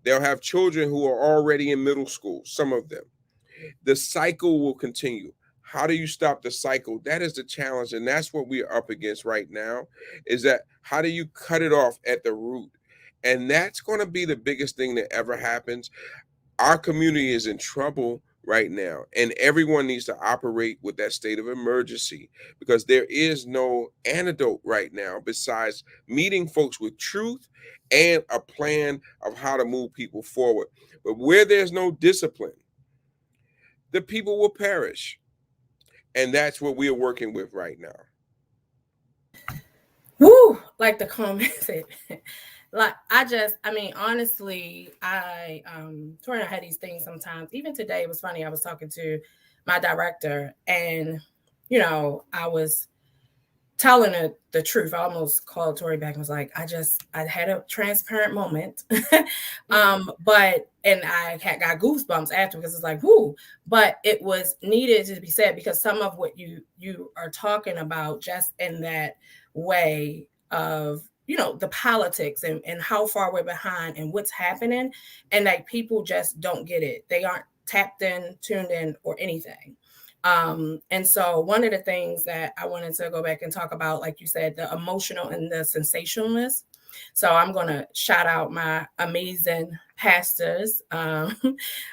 They'll have children who are already in middle school, some of them. The cycle will continue. How do you stop the cycle? That is the challenge. And that's what we are up against right now, is that how do you cut it off at the root? And that's going to be the biggest thing that ever happens. Our community is in trouble right now, and everyone needs to operate with that state of emergency, because there is no antidote right now besides meeting folks with truth and a plan of how to move people forward. But where there's no discipline, the people will perish. And that's what we are working with right now. Woo! Like the comment said. Like honestly, Tori and I had these things sometimes. Even today, it was funny. I was talking to my director, and I was telling her the truth. I almost called Tori back and was like, I had a transparent moment. But I got goosebumps after, because it's like, whoo, but it was needed to be said, because some of what you are talking about, just in that way of the politics and how far we're behind and what's happening, and like people just don't get it. They aren't tapped in, tuned in, or anything. And so one of the things that I wanted to go back and talk about, like you said, the emotional and the sensationalist. So I'm going to shout out my amazing pastors, Karen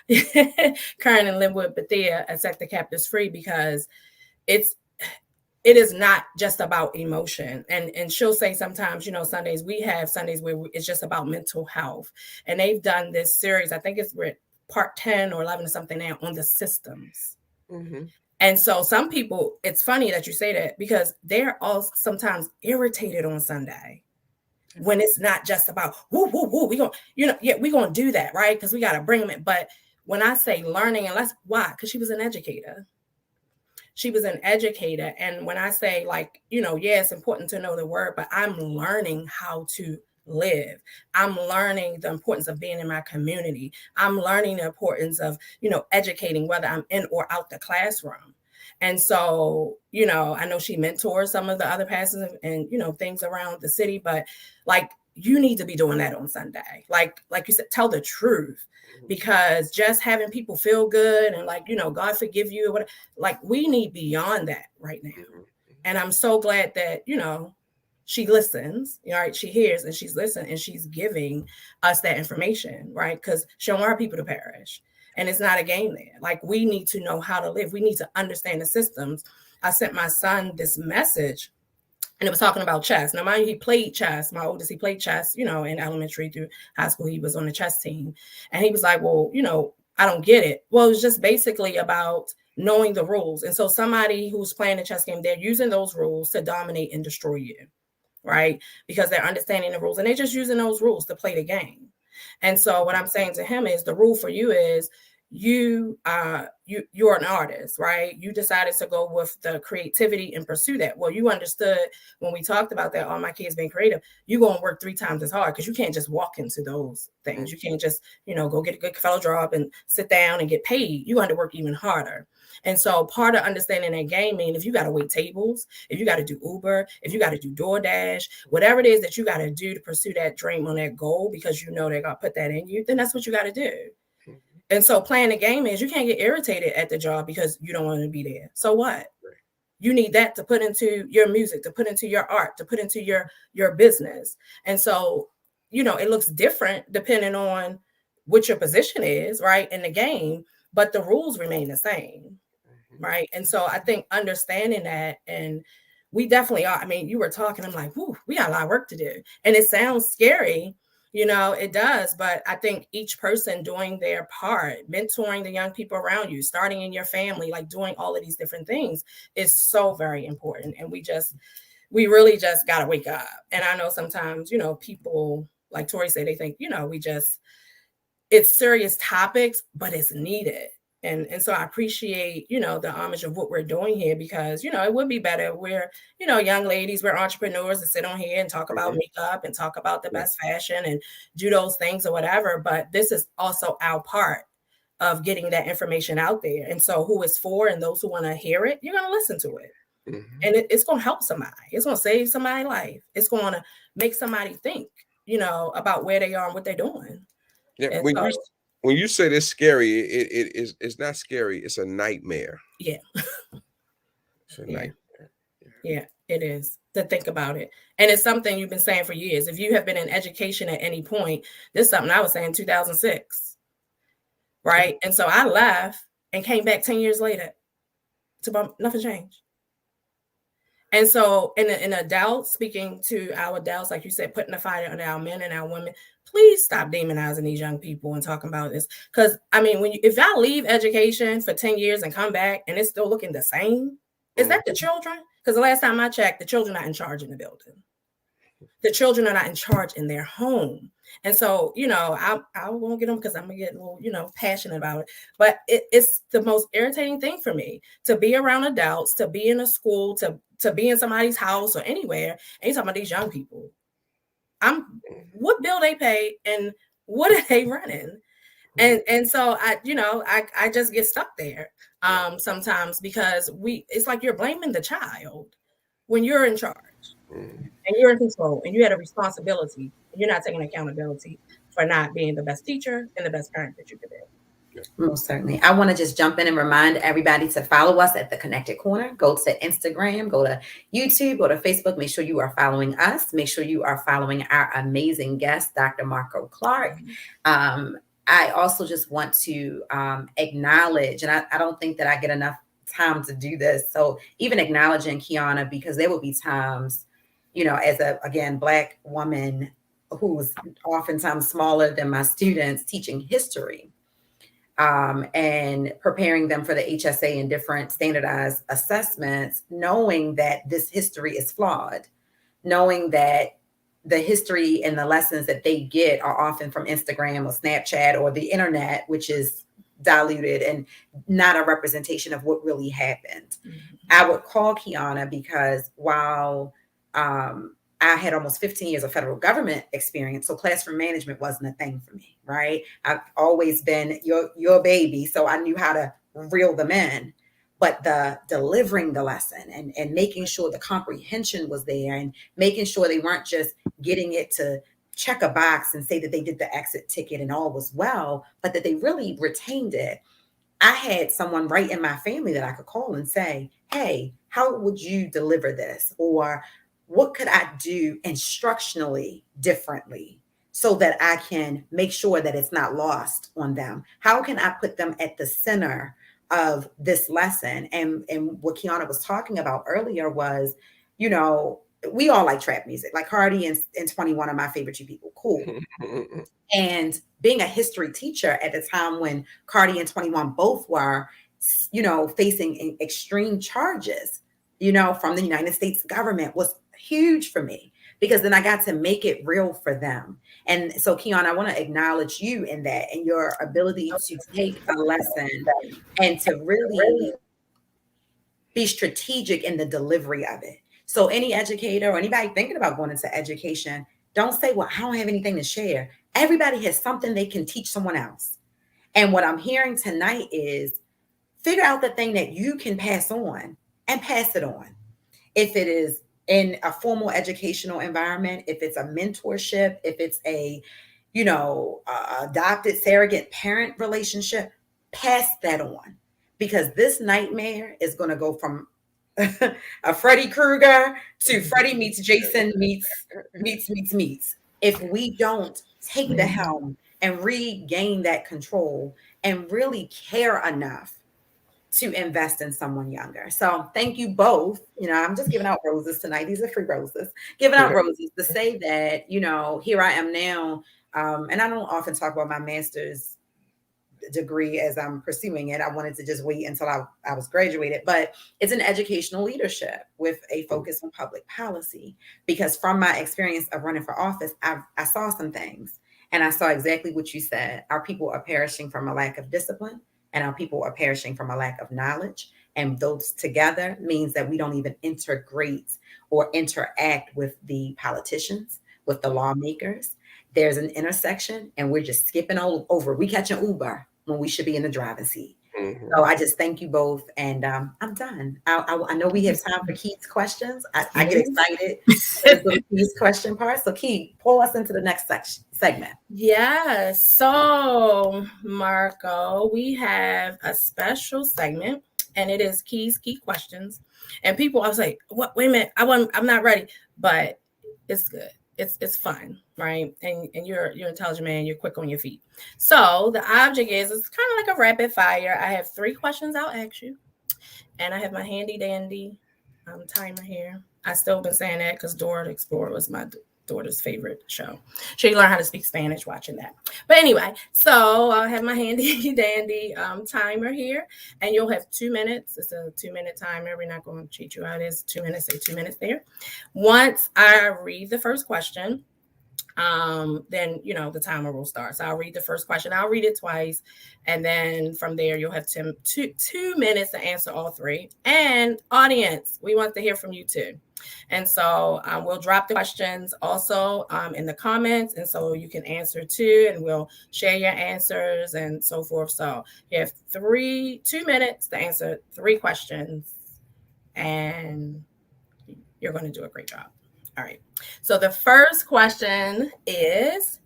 and Linwood Bethea at Set the Captives Free, because it is not just about emotion. And she'll say sometimes, Sundays, we have Sundays where it's just about mental health. And they've done this series, I think it's part 10 or 11 or something now, on the systems. Mm-hmm. And so some people, it's funny that you say that, because they're all sometimes irritated on Sunday when it's not just about, woo, woo, woo, we're going to do that, right? Because we got to bring them in. But when I say learning, why? Because she was an educator. She was an educator. And when I say, like, it's important to know the word, but I'm learning how to live. I'm learning the importance of being in my community. I'm learning the importance of, educating, whether I'm in or out the classroom. And so, I know she mentors some of the other pastors and, things around the city, but like, you need to be doing that on Sunday. Like you said, tell the truth, because just having people feel good and like, God forgive you, like, we need beyond that right now. And I'm so glad that, she listens, right? She hears and she's listening and she's giving us that information, right? Because she don't want people to perish. And it's not a game there. Like, we need to know how to live. We need to understand the systems. I sent my son this message, and it was talking about chess. Now, mind you, he played chess. My oldest, he played chess, in elementary through high school. He was on the chess team. And he was like, well, I don't get it. Well, it was just basically about knowing the rules. And so somebody who's playing a chess game, they're using those rules to dominate and destroy you, right? Because they're understanding the rules, and they're just using those rules to play the game. And so what I'm saying to him is, the rule for you is, you're an artist, right? You decided to go with the creativity and pursue that. Well, you understood when we talked about that, all my kids being creative, you're going to work 3 times as hard, because you can't just walk into those things. You can't just, go get a good fellow job and sit down and get paid. You got to work even harder. And so part of understanding that game means, if you got to wait tables, if you got to do Uber, if you got to do DoorDash, whatever it is that you got to do to pursue that dream on that goal, because they're going to put that in you, then that's what you got to do. And so playing the game is, you can't get irritated at the job because you don't want to be there. So what? You need that to put into your music, to put into your art, to put into your business. And so, it looks different depending on what your position is, right, in the game, but the rules remain the same, right? And so I think understanding that, and we definitely are. I mean, you were talking, I'm like, whoo, we got a lot of work to do. And it sounds scary, it does, but I think each person doing their part, mentoring the young people around you, starting in your family, like doing all of these different things is so very important. And we really just got to wake up. And I know sometimes, people, like Tori said, they think, it's serious topics, but it's needed. And so I appreciate, the homage of what we're doing here, because, it would be better if we're, young ladies, we're entrepreneurs to sit on here and talk about makeup and talk about the best fashion and do those things or whatever. But this is also our part of getting that information out there. And so who it's for and those who want to hear it, you're going to listen to it. And it's going to help somebody. It's going to save somebody's life. It's going to make somebody think, about where they are and what they're doing. Yeah, when you say it's scary, it's not scary. It's a nightmare. Yeah. It's a nightmare. Yeah, it is, to think about it. And it's something you've been saying for years. If you have been in education at any point, this is something I was saying in 2006. Right. And so I left and came back 10 years later to nothing changed. And so in adults, speaking to our adults, like you said, putting the fire on our men and our women, please stop demonizing these young people and talking about this. Because, I mean, if y'all leave education for 10 years and come back and it's still looking the same, is that the children? Because the last time I checked, the children are not in charge in the building. The children are not in charge in their home. And so, I won't get them because I'm going to get a little, passionate about it. But it's the most irritating thing for me to be around adults, to be in a school, to be in somebody's house or anywhere. And you're talking about these young people. What bill they pay and what are they running? And so I just get stuck there sometimes, because it's like you're blaming the child when you're in charge. And you're in control and you had a responsibility. And you're not taking accountability for not being the best teacher and the best parent that you could be. Most certainly. I want to just jump in and remind everybody to follow us at The Connected Corner. Go to Instagram, go to YouTube, go to Facebook. Make sure you are following us. Make sure you are following our amazing guest, Dr. Marco Clark. I also just want to acknowledge, and I don't think that I get enough time to do this. So even acknowledging Kiana, because there will be times, as again, Black woman who's oftentimes smaller than my students, teaching history and preparing them for the HSA and different standardized assessments, knowing that this history is flawed, knowing that the history and the lessons that they get are often from Instagram or Snapchat or the internet, which is diluted and not a representation of what really happened. I would call Kiana because while I had almost 15 years of federal government experience, so classroom management wasn't a thing for me, right? I've always been your baby, so I knew how to reel them in. But the delivering the lesson and making sure the comprehension was there and making sure they weren't just getting it to check a box and say that they did the exit ticket and all was well, but that they really retained it. I had someone right in my family that I could call and say, hey, how would you deliver this? Or what could I do instructionally differently so that I can make sure that it's not lost on them? How can I put them at the center of this lesson? And what Kiana was talking about earlier was, we all like trap music, like Cardi and 21 are my favorite two people. Cool. And being a history teacher at the time when Cardi and 21 both were, facing extreme charges, from the United States government was huge for me, because then I got to make it real for them. And so, Kiana, I want to acknowledge you in that and your ability to take a lesson and to really be strategic in the delivery of it. So any educator or anybody thinking about going into education, don't say, well, I don't have anything to share. Everybody has something they can teach someone else. And what I'm hearing tonight is figure out the thing that you can pass on and pass it on. If it is in a formal educational environment, if it's a mentorship, if it's a, adopted surrogate parent relationship, pass that on, because this nightmare is going to go from a Freddy Krueger to Freddy meets Jason meets. If we don't take the helm and regain that control and really care enough to invest in someone younger. So thank you both. I'm just giving out roses tonight. These are free roses. Giving out roses to say that, here I am now. And I don't often talk about my master's degree as I'm pursuing it. I wanted to just wait until I was graduated, but it's an educational leadership with a focus on public policy, because from my experience of running for office, I saw some things and I saw exactly what you said. Our people are perishing from a lack of discipline, and our people are perishing from a lack of knowledge. And those together means that we don't even integrate or interact with the politicians, with the lawmakers. There's an intersection and we're just skipping over. We catch an Uber when we should be in the driving seat. So I just thank you both, and I'm done. I know we have time for Keith's questions. I get excited for the Keith's question part. So Keith, pull us into the next segment. Yeah. So Marco, we have a special segment, and it is Keith's key questions. And people, I was like, "What? Wait a minute, I'm not ready," but it's good. It's fun, right? And you're an intelligent man. You're quick on your feet. So the object is, it's kind of like a rapid fire. I have 3 questions I'll ask you, and I have my handy dandy timer here. I still been saying that because Dora the Explorer was my daughter's favorite show. She learned how to speak Spanish watching that. But anyway, so I'll have my handy dandy timer here, and you'll have 2 minutes. It's a 2-minute timer. We're not going to cheat you out. It's 2 minutes, say 2 minutes there. Once I read the first question, then the timer will start. So I'll read the first question. I'll read it twice, and then from there you'll have 2 minutes to answer all 3. And audience, we want to hear from you too. And so we'll drop the questions also in the comments, and so you can answer too, and we'll share your answers and so forth. So you have 2 minutes to answer 3 questions, and you're going to do a great job. All right. So the first question is,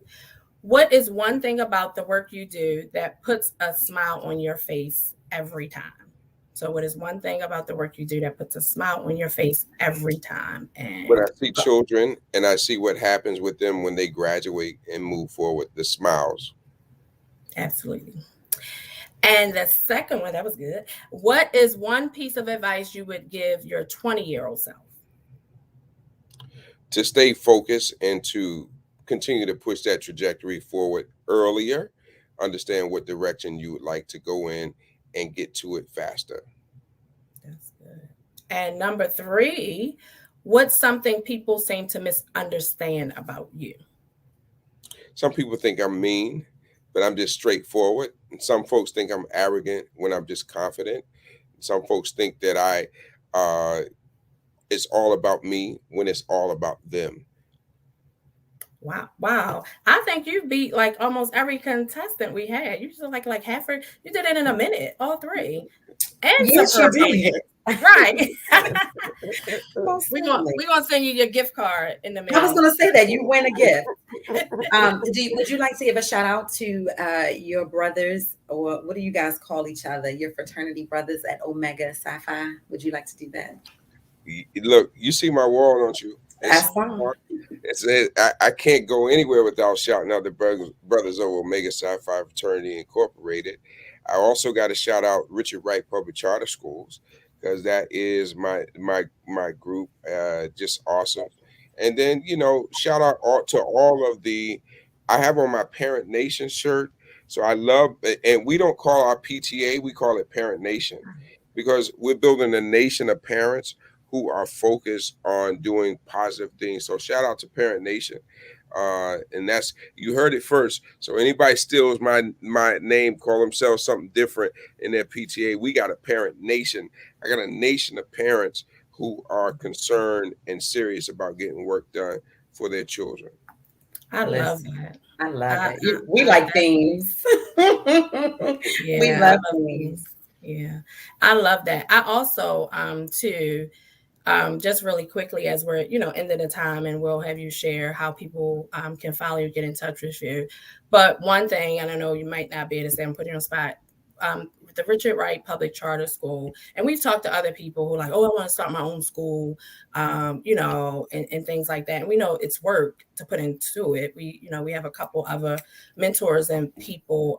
what is one thing about the work you do that puts a smile on your face every time? So what is one thing about the work you do that puts a smile on your face every time? And when I see children and I see what happens with them when they graduate and move forward, the smiles. Absolutely. And the second one, that was good. What is one piece of advice you would give your 20-year-old self? To stay focused and to continue to push that trajectory forward earlier, understand what direction you would like to go in, and get to it faster. That's good. And number 3, what's something people seem to misunderstand about you? Some people think I'm mean, but I'm just straightforward. And some folks think I'm arrogant when I'm just confident. Some folks think that it's all about me when it's all about them. Wow. I think you beat like almost every contestant we had. You just like half you did it in a minute, all 3. And yes, you did. Right. We're gonna send you your gift card in the mail. I was gonna say that you win a gift. Would you like to give a shout out to your brothers, or what do you guys call each other? Your fraternity brothers at Omega Psi Phi. Would you like to do that? Look, you see my wall, don't you? I can't go anywhere without shouting out the brothers over Omega Psi Phi Fraternity Incorporated. I also got to shout out Richard Wright Public Charter Schools, because that is my group, just awesome. And then shout out to all of I have on my Parent Nation shirt. So I love, and we don't call our PTA, we call it Parent Nation, because we're building a nation of parents who are focused on doing positive things. So shout out to Parent Nation. And you heard it first. So anybody steals my name, call themselves something different in their PTA, we got a Parent Nation. I got a nation of parents who are concerned and serious about getting work done for their children. I love that. I love it. We like themes. Yeah, we love themes. Yeah, I love that. I also too. Just really quickly, as we're, ending the time, and we'll have you share how people can follow you, get in touch with you. But one thing, and I know you might not be able to say, I'm putting you on the spot. the Richard Wright Public Charter School, and we've talked to other people who are like, oh, I want to start my own school, and things like that. And we know it's work to put into it. We have a couple other mentors and people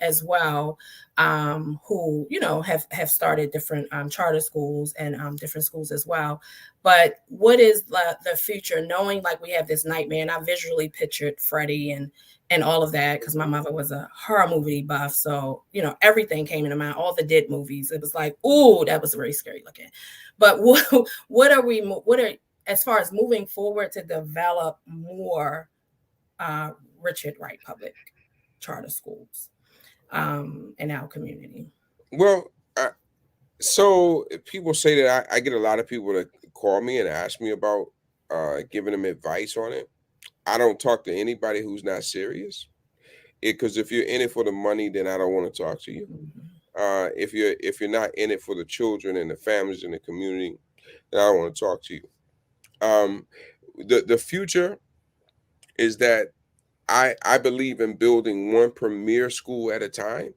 as well who, have started different charter schools and different schools as well. But what is the future, knowing like we have this nightmare, and I visually pictured Freddie and all of that, because my mother was a horror movie buff. So, everything came into mind, all the Dead movies. It was like, ooh, that was very scary looking. But what are, as far as moving forward to develop more Richard Wright Public Charter Schools in our community? Well, so people say that I get a lot of people that call me and ask me about giving them advice on it. I don't talk to anybody who's not serious, because if you're in it for the money, then I don't want to talk to you. If you're not in it for the children and the families in the community, then I don't want to talk to you. The future is that I believe in building one premier school at a time.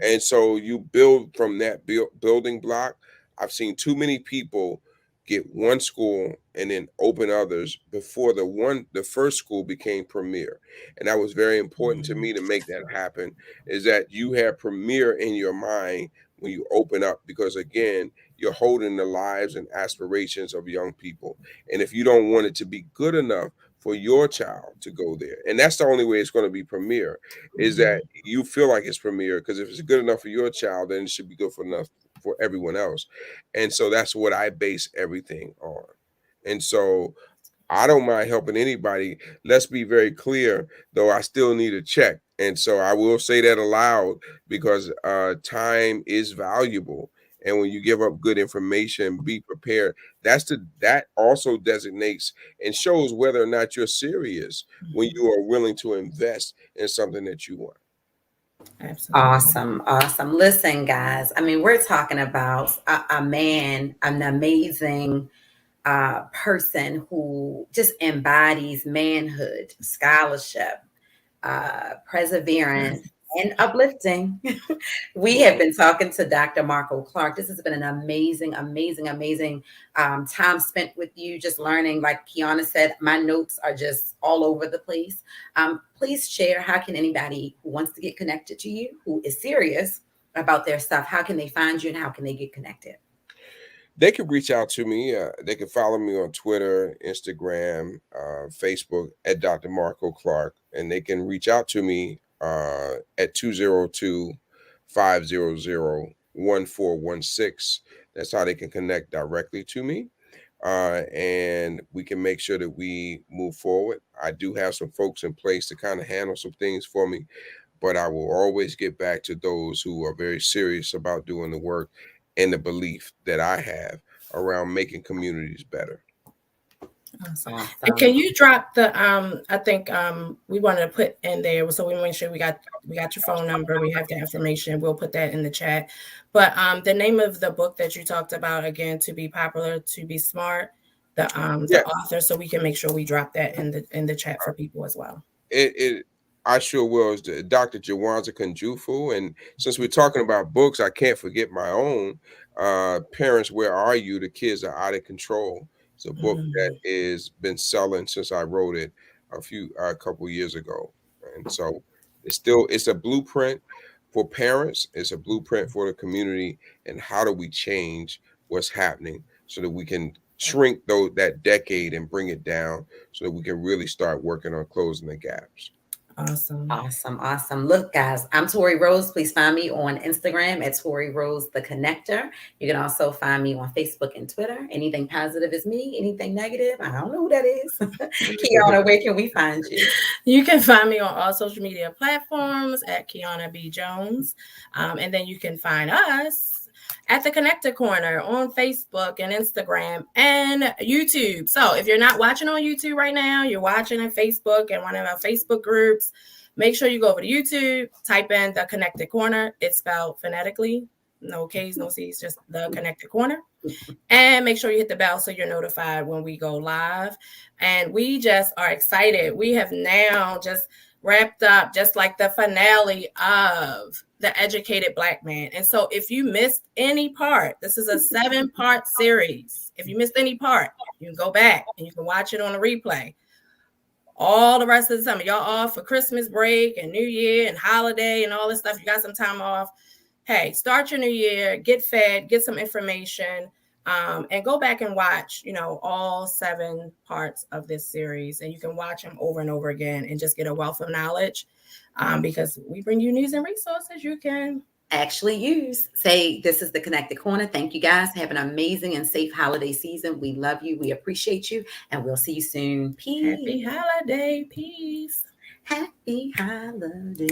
And so you build from that building block. I've seen too many people get one school and then open others before the first school became premier. And that was very important to me to make that happen, is that you have premier in your mind when you open up, because again, you're holding the lives and aspirations of young people. And if you don't want it to be good enough for your child to go there, and that's the only way it's going to be premier, is that you feel like it's premier, because if it's good enough for your child, then it should be good for enough for everyone else. And so that's what I base everything on. And so I don't mind helping anybody. Let's be very clear, though, I still need a check. And so I will say that aloud, because time is valuable. And when you give up good information, be prepared. That also designates and shows whether or not you're serious when you are willing to invest in something that you want. Absolutely. Awesome. Listen, guys, I mean, we're talking about a man, an amazing person who just embodies manhood, scholarship, perseverance, and uplifting. We have been talking to Dr. Marco Clark. This has been an amazing time spent with you, just learning. Like Kiana said, my notes are just all over the place. Please share, how can anybody who wants to get connected to you, who is serious about their stuff, how can they find you and how can they get connected? They can reach out to me. They can follow me on Twitter, Instagram, Facebook at Dr. Marco Clark, and they can reach out to me at 202-500-1416. That's how they can connect directly to me. And we can make sure that we move forward. I do have some folks in place to kind of handle some things for me, but I will always get back to those who are very serious about doing the work and the belief that I have around making communities better. Awesome. And can you drop the I think we wanted to put in there, so we make sure we got your phone number, we have the information, we'll put that in the chat. But the name of the book that you talked about, again, To Be Popular, To Be Smart, the author, so we can make sure we drop that in the chat for people as well. I sure will. Is Dr. Jawanza Kunjufu. And since we're talking about books, I can't forget my own. Parents, Where Are You? The Kids Are Out of Control. It's a book that has been selling since I wrote it a couple years ago. And so it's a blueprint for parents. It's a blueprint for the community. And how do we change what's happening so that we can shrink that decade and bring it down so that we can really start working on closing the gaps. Awesome. Look, guys, I'm Tori Rose. Please find me on Instagram at Tori Rose the Connector. You can also find me on Facebook and Twitter. Anything positive is me. Anything negative, I don't know who that is. Kiana, where can we find you? You can find me on all social media platforms at Kiana B. Jones. And then you can find us at the Connector Corner on Facebook and Instagram and YouTube. So if you're not watching on YouTube right now, you're watching on Facebook and one of our Facebook groups, make sure you go over to YouTube, type in the Connector Corner. It's spelled phonetically, no K's, no C's, just the Connector Corner. And make sure you hit the bell so you're notified when we go live. And we just are excited. We have now wrapped up just like the finale of The Educated Black Man. And so if you missed any part, this is a 7-part series. If you missed any part, you can go back and you can watch it on a replay. All the rest of the time, y'all off for Christmas break and New Year and holiday and all this stuff. You got some time off. Hey, start your new year, get fed, get some information, and go back and watch, all 7 parts of this series. And you can watch them over and over again and just get a wealth of knowledge, because we bring you news and resources you can actually use. Say, this is the Connected Corner. Thank you guys. Have an amazing and safe holiday season. We love you. We appreciate you. And we'll see you soon. Peace. Happy holiday. Peace. Happy holiday.